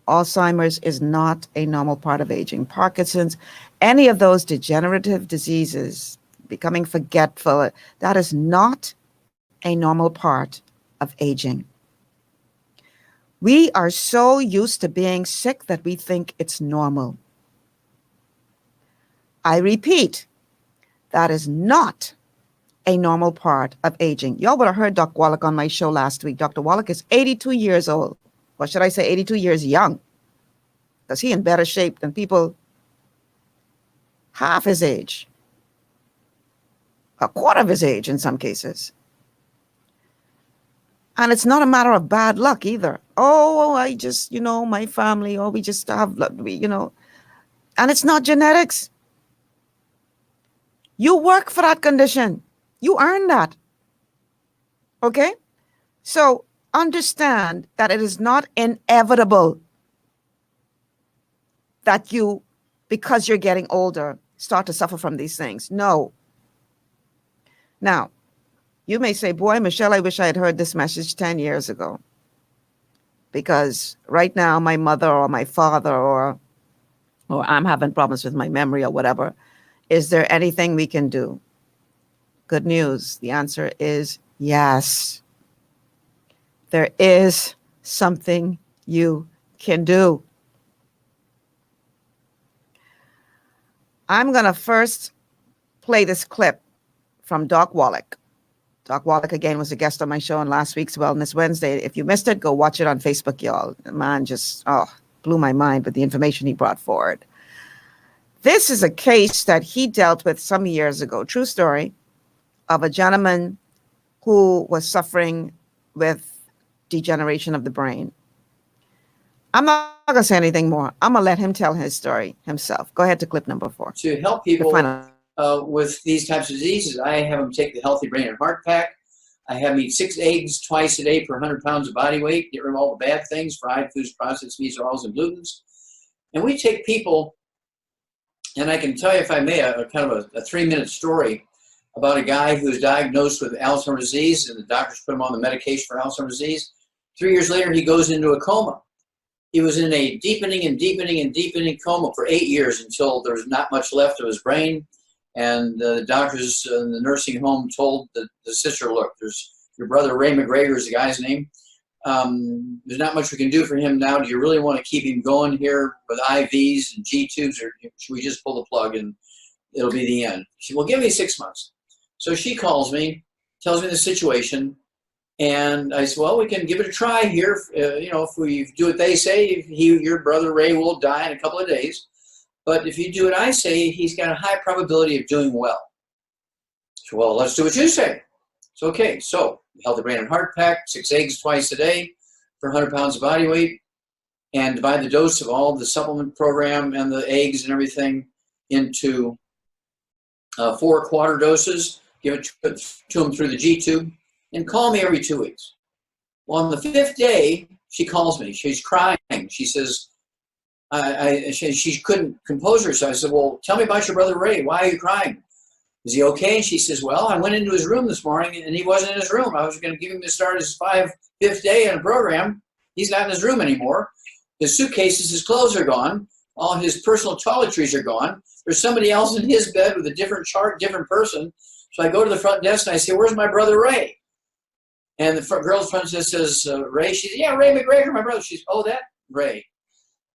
Alzheimer's is not a normal part of aging. Parkinson's, any of those degenerative diseases, becoming forgetful, that is not a normal part of aging. We are so used to being sick that we think it's normal. I repeat, that is not a normal part of aging. Y'all would have heard Dr. Wallach on my show last week. Dr. Wallach is 82 years old. Or should I say 82 years young? Because he's in better shape than people half his age. A quarter of his age in some cases. And it's not a matter of bad luck either. Oh, I just, my family, we just have, and it's not genetics. You work for that condition. You earn that. Okay? So understand that it is not inevitable that you, because you're getting older, start to suffer from these things. No. Now, you may say, boy, Michelle, I wish I had heard this message 10 years ago. Because right now, my mother or my father or I'm having problems with my memory or whatever. Is there anything we can do? Good news. The answer is yes. There is something you can do. I'm going to first play this clip from Doc Wallach. Doc Wallach, again, was a guest on my show on last week's Wellness Wednesday. If you missed it, go watch it on Facebook, y'all. The man just blew my mind with the information he brought forward. This is a case that he dealt with some years ago, true story, of a gentleman who was suffering with degeneration of the brain. I'm not going to say anything more. I'm going to let him tell his story himself. Go ahead to clip number 4. To help people with these types of diseases, I have them take the Healthy Brain and Heart Pack. I have them eat 6 eggs twice a day per 100 pounds of body weight, get rid of all the bad things, fried foods, processed meats, oils, and glutens. And we take people. And I can tell you, if I may, a kind of a 3-minute story about a guy who was diagnosed with Alzheimer's disease, and the doctors put him on the medication for Alzheimer's disease. 3 years later, he goes into a coma. He was in a deepening coma for 8 years until there was not much left of his brain. And the doctors in the nursing home told the sister, look, there's your brother Ray McGregor is the guy's name. There's not much we can do for him now. Do you really want to keep him going here with IVs and G tubes, or should we just pull the plug and it'll be the end? She said, well, give me 6 months. So she calls me, tells me the situation. And I said, well, we can give it a try here. If we do what they say, your brother Ray will die in a couple of days. But if you do what I say, he's got a high probability of doing well. So, well, let's do what you say. So, okay. So, Healthy Brain and Heart Pack, 6 eggs twice a day for 100 pounds of body weight, and divide the dose of all the supplement program and the eggs and everything into 4 quarter doses. Give it to them through the G-tube, and call me every 2 weeks. Well, on the 5th day, she calls me. She's crying. She says, she couldn't compose herself. I said, well, tell me about your brother Ray. Why are you crying? Is he okay? And she says, well, I went into his room this morning and he wasn't in his room. I was going to give him the start his 5th day in a program. He's not in his room anymore. His suitcases, his clothes are gone. All his personal toiletries are gone. There's somebody else in his bed with a different chart, different person. So I go to the front desk and I say, where's my brother Ray? And the girl's front desk says, Ray? She said, yeah, Ray McGregor, my brother. She's, oh, that Ray.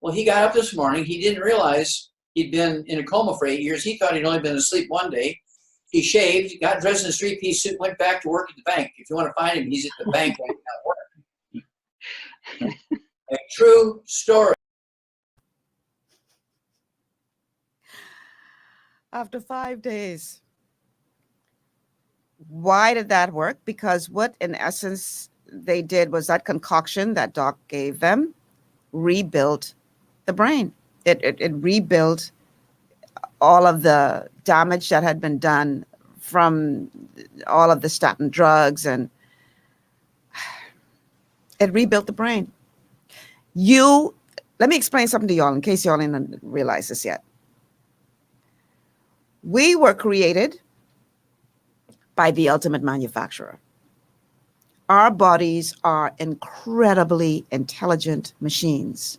Well, he got up this morning. He didn't realize he'd been in a coma for 8 years. He thought he'd only been asleep one day. He shaved, got dressed in a 3-piece suit, went back to work at the bank. If you want to find him, he's at the bank right now working. A true story. After 5 days. Why did that work? Because what, in essence, they did was that concoction that Doc gave them rebuilt the brain. It rebuilt all of the damage that had been done from all of the statin drugs, and it rebuilt the brain. Let me explain something to y'all in case y'all didn't realize this yet. We were created by the ultimate manufacturer. Our bodies are incredibly intelligent machines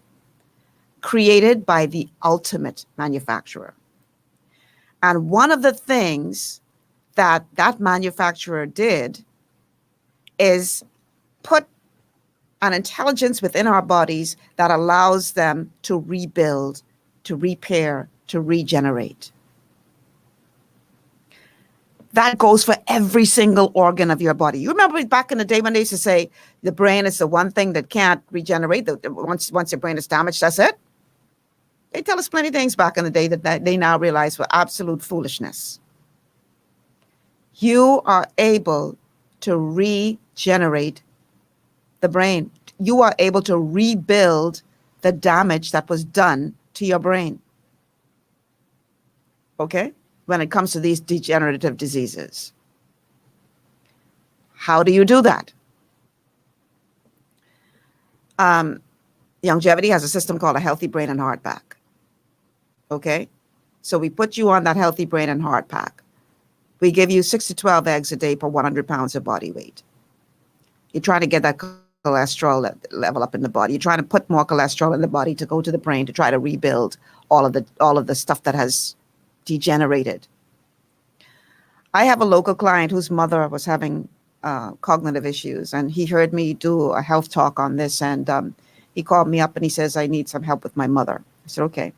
created by the ultimate manufacturer. And one of the things that manufacturer did is put an intelligence within our bodies that allows them to rebuild, to repair, to regenerate. That goes for every single organ of your body. You remember back in the day when they used to say the brain is the one thing that can't regenerate. Once your brain is damaged, that's it. They tell us plenty of things back in the day that they now realize were absolute foolishness. You are able to regenerate the brain. You are able to rebuild the damage that was done to your brain. Okay? When it comes to these degenerative diseases. How do you do that? Longevity has a system called a Healthy Brain and Heart Pack. Okay? So we put you on that Healthy Brain and Heart Pack. We give you 6 to 12 eggs a day per 100 pounds of body weight. You're trying to get that cholesterol level up in the body. You're trying to put more cholesterol in the body to go to the brain to try to rebuild all of the stuff that has degenerated. I have a local client whose mother was having cognitive issues, and he heard me do a health talk on this, and he called me up and he says, I need some help with my mother. I said, okay.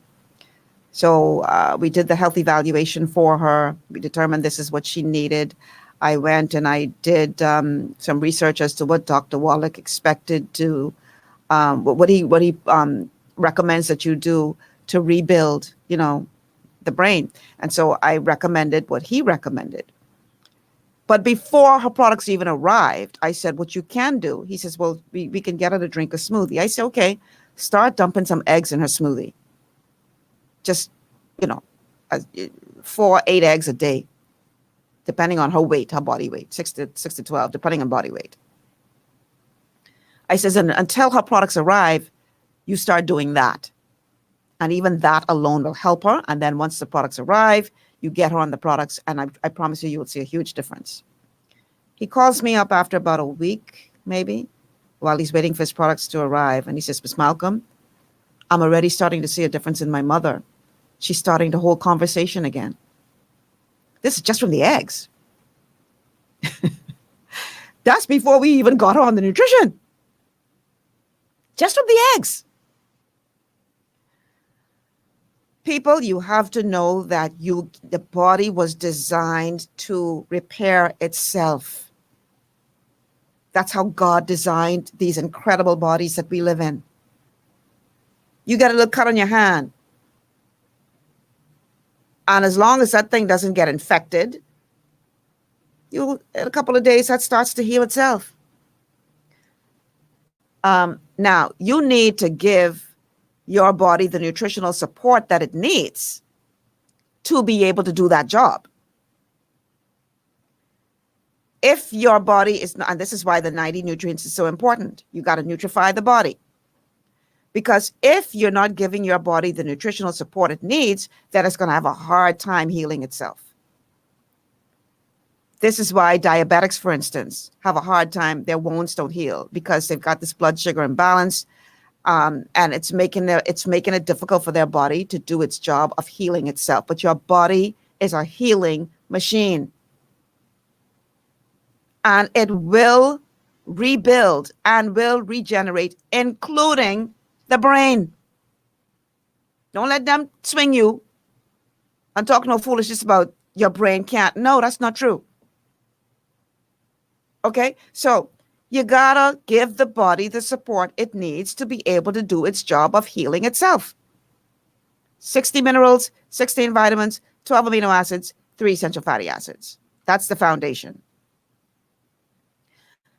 So we did the health evaluation for her. We determined this is what she needed. I went and I did some research as to what Dr. Wallach expected to, what he recommends that you do to rebuild, the brain. And so I recommended what he recommended. But before her products even arrived, I said, what you can do, he says, well, we can get her to drink a smoothie. I said, okay, start dumping some eggs in her smoothie. Just, 4, 8 eggs a day, depending on her weight, her body weight, 6 to 12, depending on body weight. I says, and until her products arrive, you start doing that. And even that alone will help her. And then once the products arrive, you get her on the products, and I promise you will see a huge difference. He calls me up after about a week, maybe, while he's waiting for his products to arrive. And he says, Miss Malcolm, I'm already starting to see a difference in my mother. She's starting to hold conversation again. This is just from the eggs. That's before we even got her on the nutrition. Just from the eggs. People, you have to know that the body was designed to repair itself. That's how God designed these incredible bodies that we live in. You get a little cut on your hand, and as long as that thing doesn't get infected, in a couple of days, that starts to heal itself. Now, you need to give your body the nutritional support that it needs to be able to do that job. If your body is not, and this is why the 90 nutrients is so important, you got to nutrify the body. Because if you're not giving your body the nutritional support it needs, then it's going to have a hard time healing itself. This is why diabetics, for instance, have a hard time, their wounds don't heal because they've got this blood sugar imbalance, and it's making it difficult for their body to do its job of healing itself. But your body is a healing machine. And it will rebuild and will regenerate, including the brain. Don't let them swing you and talk no foolishness about your brain can't. No, that's not true. Okay, so you gotta give the body the support it needs to be able to do its job of healing itself. 60 minerals, 16 vitamins, 12 amino acids, 3 essential fatty acids. That's the foundation.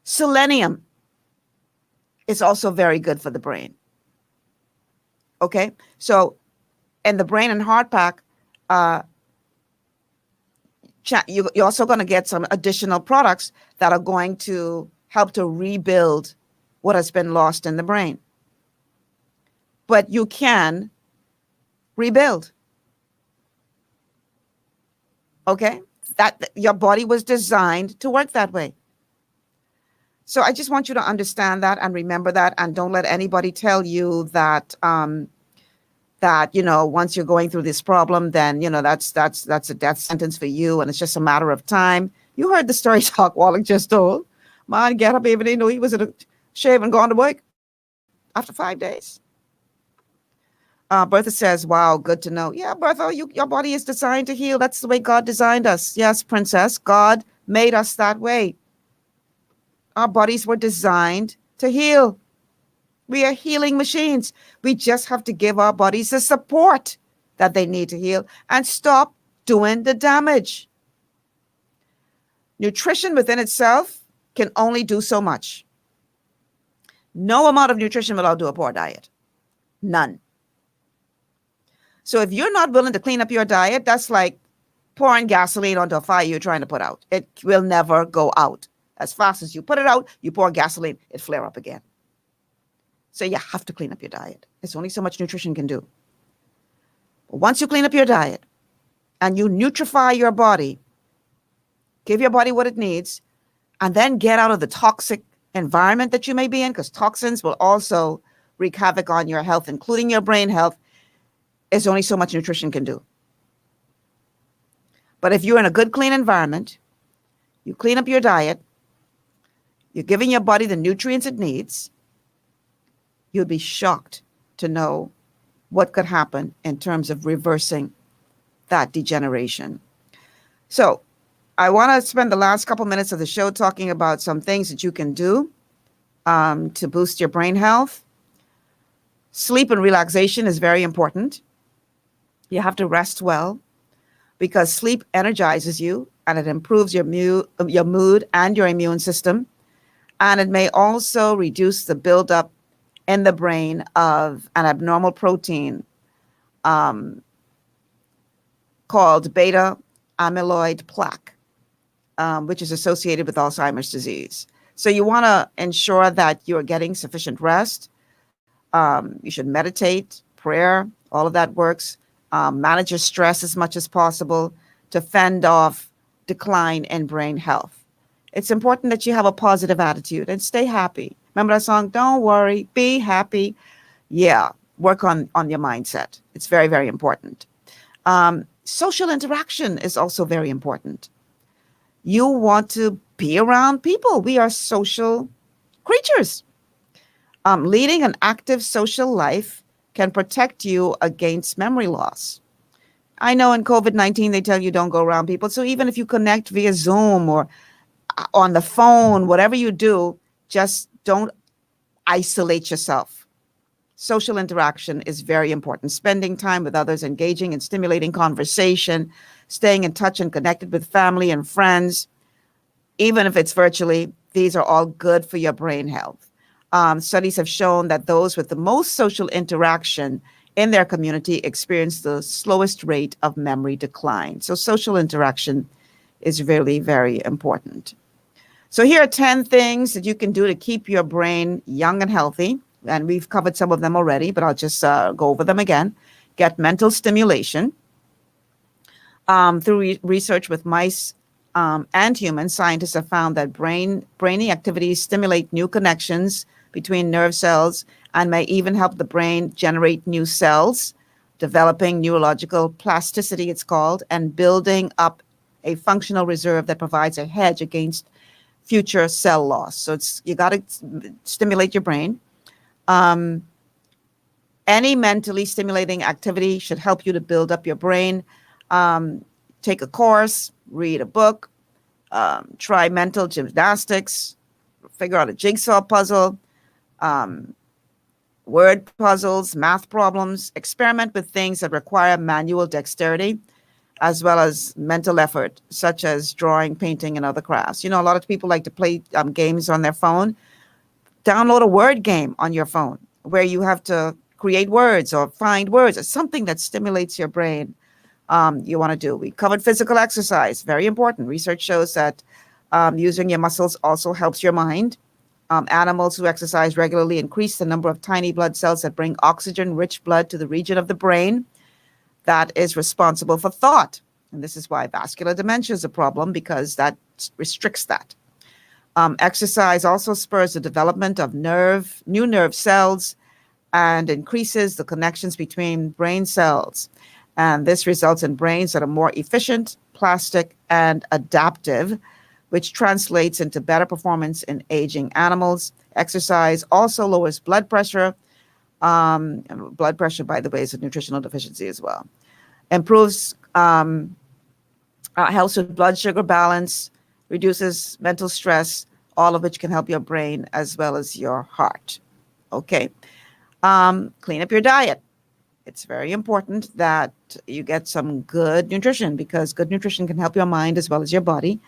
Selenium is also very good for the brain. Okay, so in the Brain and Heart Pack, you're also going to get some additional products that are going to help to rebuild what has been lost in the brain. But you can rebuild. Okay, that your body was designed to work that way. So I just want you to understand that and remember that, and don't let anybody tell you that that once you're going through this problem, then that's a death sentence for you, and it's just a matter of time. You heard the story Doc Wallach just told. Man, get up even though he was at a shave and gone to work after 5 days. Bertha says, "Wow, good to know." Yeah, Bertha, your body is designed to heal. That's the way God designed us. Yes, Princess, God made us that way. Our bodies were designed to heal. We are healing machines. We just have to give our bodies the support that they need to heal and stop doing the damage. Nutrition within itself can only do so much. No amount of nutrition will outdo a poor diet. None. So if you're not willing to clean up your diet, that's like pouring gasoline onto a fire you're trying to put out. It will never go out. As fast as you put it out, you pour gasoline, it flare up again. So you have to clean up your diet. It's only so much nutrition can do. But once you clean up your diet and you nutrify your body, give your body what it needs, and then get out of the toxic environment that you may be in, because toxins will also wreak havoc on your health, including your brain health, there's only so much nutrition can do. But if you're in a good, clean environment, you clean up your diet, you're giving your body the nutrients it needs, you'll be shocked to know what could happen in terms of reversing that degeneration. So I want to spend the last couple minutes of the show talking about some things that you can do to boost your brain health. Sleep and relaxation is very important. You have to rest well because sleep energizes you and it improves your mood and your immune system. And it may also reduce the buildup in the brain of an abnormal protein called beta amyloid plaque, which is associated with Alzheimer's disease. So you want to ensure that you're getting sufficient rest. You should meditate, prayer, all of that works. Manage your stress as much as possible to fend off decline in brain health. It's important that you have a positive attitude and stay happy. Remember that song, Don't Worry, Be Happy? Yeah, work on your mindset. It's very, very important. Social interaction is also very important. You want to be around people. We are social creatures. Leading an active social life can protect you against memory loss. I know in COVID-19, they tell you don't go around people. So even if you connect via Zoom or on the phone, whatever you do, just don't isolate yourself. Social interaction is very important. Spending time with others, engaging in stimulating conversation, staying in touch and connected with family and friends, even if it's virtually, these are all good for your brain health. Studies have shown that those with the most social interaction in their community experience the slowest rate of memory decline. So social interaction is really very important. So here are 10 things that you can do to keep your brain young and healthy. And we've covered some of them already, but I'll just go over them again. Get mental stimulation. Through research with mice and humans, scientists have found that brainy activities stimulate new connections between nerve cells and may even help the brain generate new cells, developing neurological plasticity, it's called, and building up a functional reserve that provides a hedge against future cell loss. So you got to stimulate your brain. Any mentally stimulating activity should help you to build up your brain. Take a course, read a book, try mental gymnastics, figure out a jigsaw puzzle, word puzzles, math problems, experiment with things that require manual dexterity, as well as mental effort, such as drawing, painting, and other crafts. You know, a lot of people like to play games on their phone. Download a word game on your phone where you have to create words or find words. It's something that stimulates your brain. You want to do. We covered physical exercise, very important. Research shows that using your muscles also helps your mind. Animals who exercise regularly increase the number of tiny blood cells that bring oxygen-rich blood to the region of the brain that is responsible for thought. And this is why vascular dementia is a problem, because that restricts that. Exercise also spurs the development of new nerve cells and increases the connections between brain cells. And this results in brains that are more efficient, plastic, and adaptive, which translates into better performance in aging animals. Exercise also lowers blood pressure. And blood pressure, by the way, is a nutritional deficiency as well. Improves, helps with blood sugar balance, reduces mental stress, all of which can help your brain as well as your heart. Okay. Clean up your diet. It's very important that you get some good nutrition, because good nutrition can help your mind as well as your body.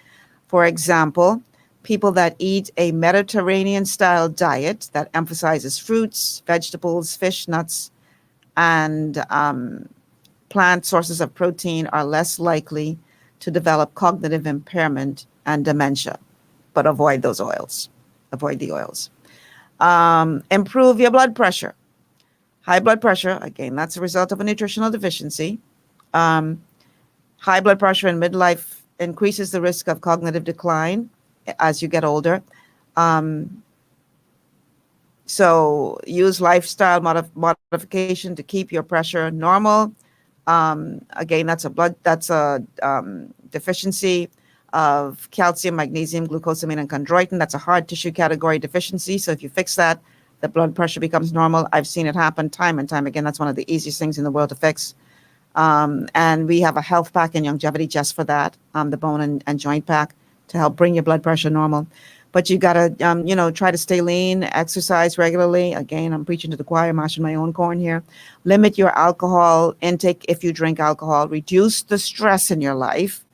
For example, people that eat a Mediterranean-style diet that emphasizes fruits, vegetables, fish, nuts, and plant sources of protein are less likely to develop cognitive impairment and dementia. But avoid those oils. Avoid the oils. Improve your blood pressure. High blood pressure, again, that's a result of a nutritional deficiency. High blood pressure in midlife increases the risk of cognitive decline as you get older. So use lifestyle modification to keep your pressure normal. Again, that's a deficiency of calcium, magnesium, glucosamine, and chondroitin. That's a hard tissue category deficiency. So if you fix that, the blood pressure becomes normal. I've seen it happen time and time again. That's one of the easiest things in the world to fix. And we have a health pack in Longevity just for that, the bone and joint pack, to help bring your blood pressure normal. But you got to, try to stay lean, exercise regularly. Again, I'm preaching to the choir, mashing my own corn here. Limit your alcohol intake if you drink alcohol. Reduce the stress in your life,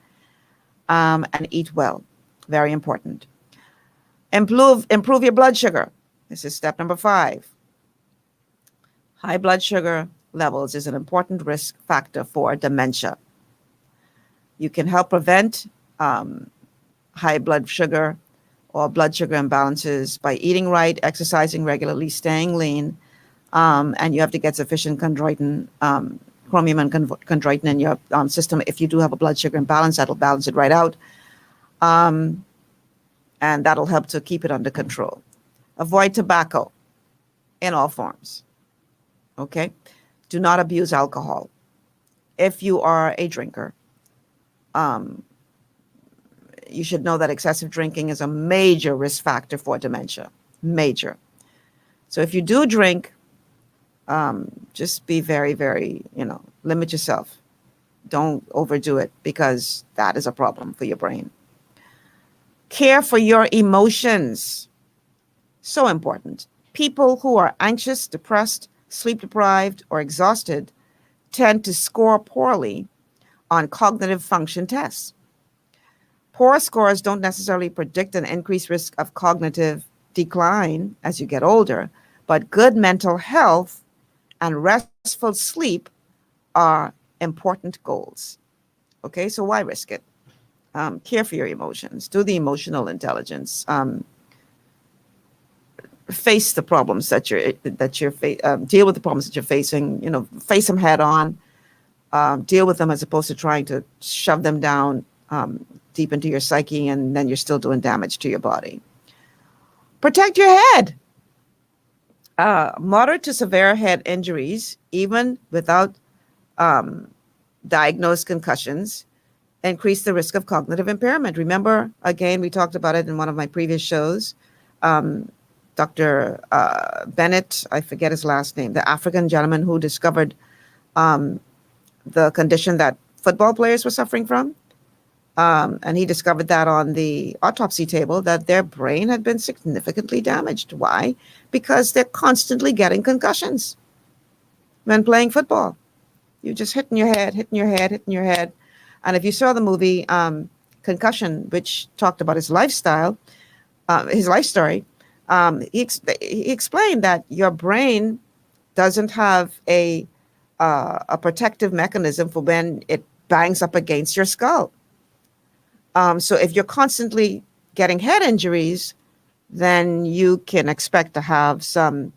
and eat well. Very important. Improve your blood sugar. This is step number 5. High blood sugar levels is an important risk factor for dementia. You can help prevent high blood sugar or blood sugar imbalances by eating right, exercising regularly, staying lean, and you have to get sufficient chondroitin, chromium and chondroitin in your system. If you do have a blood sugar imbalance, that'll balance it right out, and that'll help to keep it under control. Avoid tobacco in all forms. Okay? Do not abuse alcohol. If you are a drinker, you should know that excessive drinking is a major risk factor for dementia. Major. So if you do drink, just be very, very, limit yourself. Don't overdo it, because that is a problem for your brain. Care for your emotions. So important. People who are anxious, depressed, sleep deprived, or exhausted tend to score poorly on cognitive function tests. Poor scores don't necessarily predict an increased risk of cognitive decline as you get older, but good mental health and restful sleep are important goals. Okay, so why risk it? Care for your emotions, do the emotional intelligence, face the problems that you're deal with the problems that you're facing. Face them head on, deal with them as opposed to trying to shove them down deep into your psyche, and then you're still doing damage to your body. Protect your head. Moderate to severe head injuries, even without diagnosed concussions, increase the risk of cognitive impairment. Remember, again, we talked about it in one of my previous shows. Dr. Bennett, I forget his last name, the African gentleman who discovered the condition that football players were suffering from. And he discovered that on the autopsy table, that their brain had been significantly damaged. Why? Because they're constantly getting concussions when playing football. You're just hitting your head, hitting your head, hitting your head. And if you saw the movie Concussion, which talked about his lifestyle, his life story, he explained that your brain doesn't have a protective mechanism for when it bangs up against your skull. So if you're constantly getting head injuries, then you can expect to have some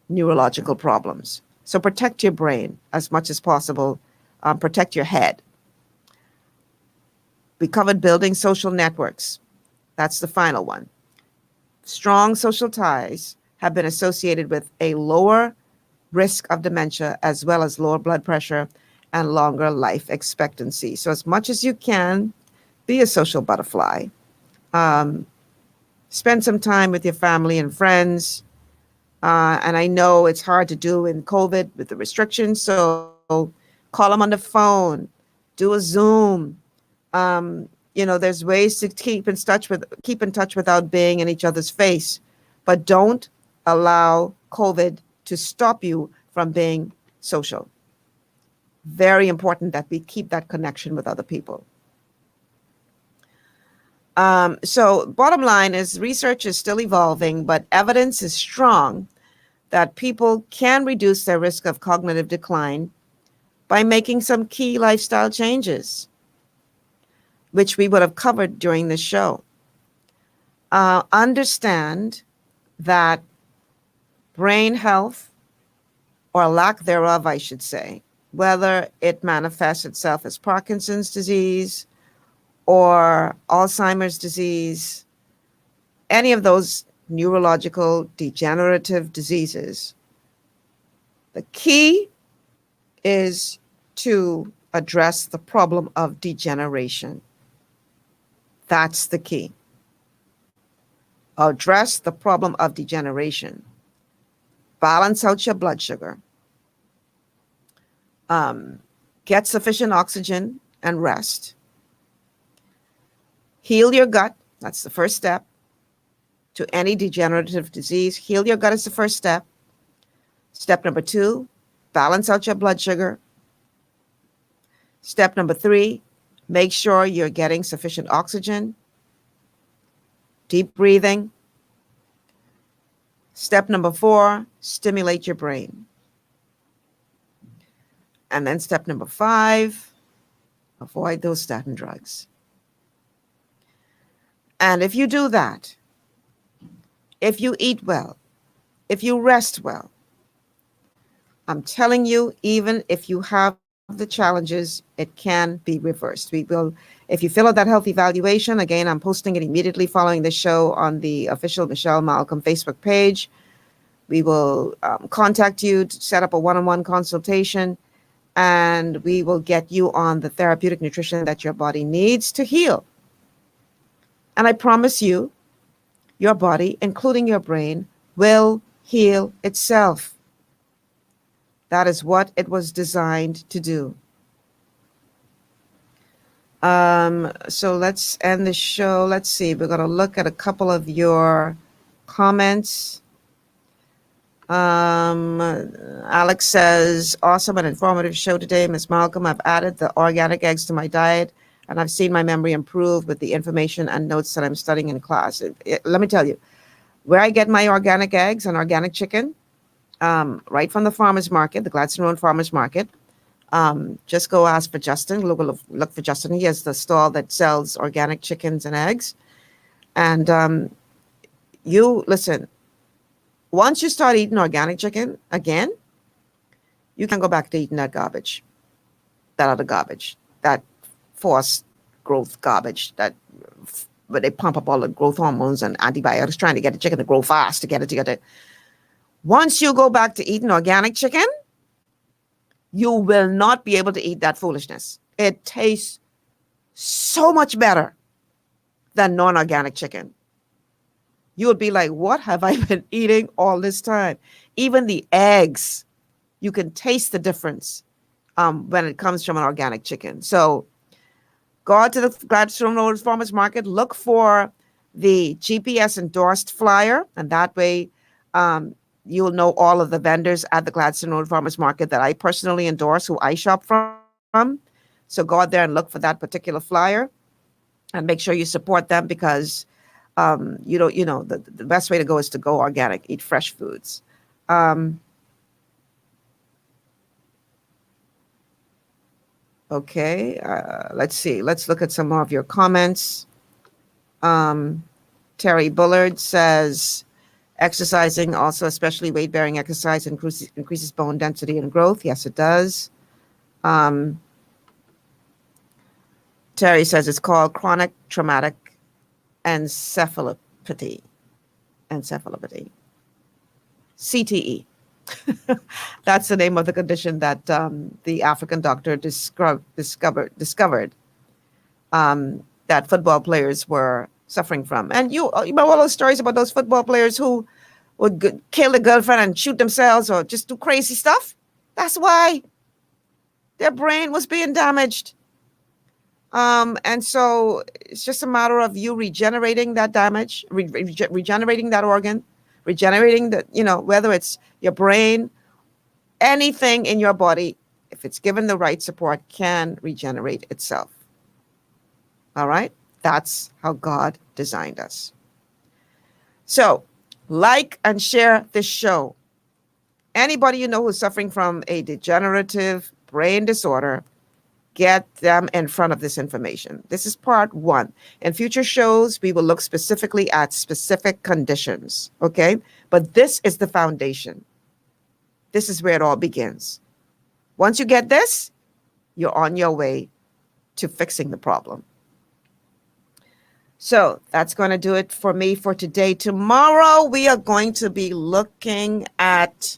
neurological problems. So protect your brain as much as possible. Protect your head. We covered building social networks. That's the final one. Strong social ties have been associated with a lower risk of dementia, as well as lower blood pressure and longer life expectancy. So as much as you can, be a social butterfly. Spend some time with your family and friends. And I know it's hard to do in COVID with the restrictions, so call them on the phone, do a Zoom. There's ways to keep in touch without being in each other's face, but don't allow COVID to stop you from being social. Very important that we keep that connection with other people. So bottom line is research is still evolving, but evidence is strong that people can reduce their risk of cognitive decline by making some key lifestyle changes, which we would have covered during the show. Understand that brain health, or lack thereof, I should say, whether it manifests itself as Parkinson's disease or Alzheimer's disease, any of those neurological degenerative diseases, the key is to address the problem of degeneration. That's the key. Address the problem of degeneration. Balance out your blood sugar. Get sufficient oxygen and rest. Heal your gut. That's the first step to any degenerative disease. Heal your gut is the first step. Step number 2, balance out your blood sugar. Step number 3, make sure you're getting sufficient oxygen. Deep breathing. Step number 4, stimulate your brain. And then step number 5, avoid those statin drugs. And if you do that, if you eat well, if you rest well, I'm telling you, even if you have the challenges, it can be reversed. We will, if you fill out that health evaluation, again, I'm posting it immediately following the show on the official Michelle Malcolm Facebook page. We will contact you to set up a one-on-one consultation, and we will get you on the therapeutic nutrition that your body needs to heal. And I promise you, your body, including your brain, will heal itself. That is what it was designed to do. So let's end the show. Let's see. We're going to look at a couple of your comments. Alex says, awesome and informative show today, Miss Malcolm. I've added the organic eggs to my diet, and I've seen my memory improve with the information and notes that I'm studying in class. Let me tell you, where I get my organic eggs and organic chicken, right from the farmer's market, the Gladstone Road Farmer's Market. Just go ask for Justin. Look for Justin. He has the stall that sells organic chickens and eggs. And you listen, once you start eating organic chicken again, you can go back to eating that garbage, that other garbage, that forced growth garbage, that where they pump up all the growth hormones and antibiotics trying to get the chicken to grow fast to get it together. Once you go back to eating organic chicken, you will not be able to eat that foolishness. It tastes so much better than non-organic chicken. You would be like, what have I been eating all this time? Even the eggs, you can taste the difference when it comes from an organic chicken. So go out to the Gladstone Road Farmers Market, look for the GPS endorsed flyer, and that way you'll know all of the vendors at the Gladstone Road Farmers Market that I personally endorse, who I shop from. So go out there and look for that particular flyer and make sure you support them, because the best way to go is to go organic, eat fresh foods. Okay, let's see. Let's look at some more of your comments. Terry Bullard says, exercising also, especially weight-bearing exercise, increases bone density and growth. Yes, it does. Terry says it's called chronic traumatic encephalopathy. CTE. That's the name of the condition that the African doctor discovered that football players were suffering from. And you know all those stories about those football players who would kill a girlfriend and shoot themselves or just do crazy stuff? That's why their brain was being damaged. And so it's just a matter of you regenerating that damage, regenerating that organ, regenerating whether it's your brain, anything in your body, if it's given the right support, can regenerate itself. All right? That's how God designed us. So, like and share this show. Anybody you know who's suffering from a degenerative brain disorder, get them in front of this information. This is part 1. In future shows, we will look specifically at specific conditions, okay? But this is the foundation. This is where it all begins. Once you get this, you're on your way to fixing the problem. So that's going to do it for me for today. Tomorrow, we are going to be looking at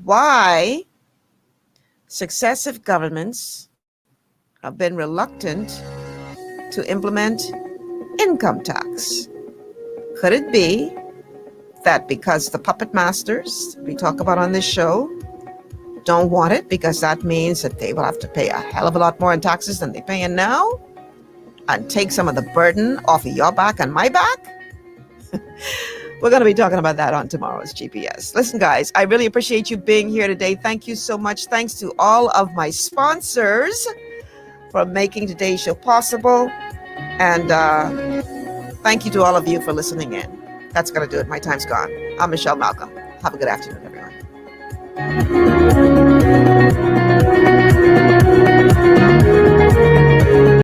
why successive governments have been reluctant to implement income tax. Could it be that because the puppet masters we talk about on this show don't want it, because that means that they will have to pay a hell of a lot more in taxes than they're paying now and take some of the burden off of your back and my back? We're going to be talking about that on tomorrow's GPS. Listen, guys, I really appreciate you being here today. Thank you so much. Thanks to all of my sponsors for making today's show possible. And thank you to all of you for listening in. That's going to do it. My time's gone. I'm Michelle Malcolm. Have a good afternoon, everyone.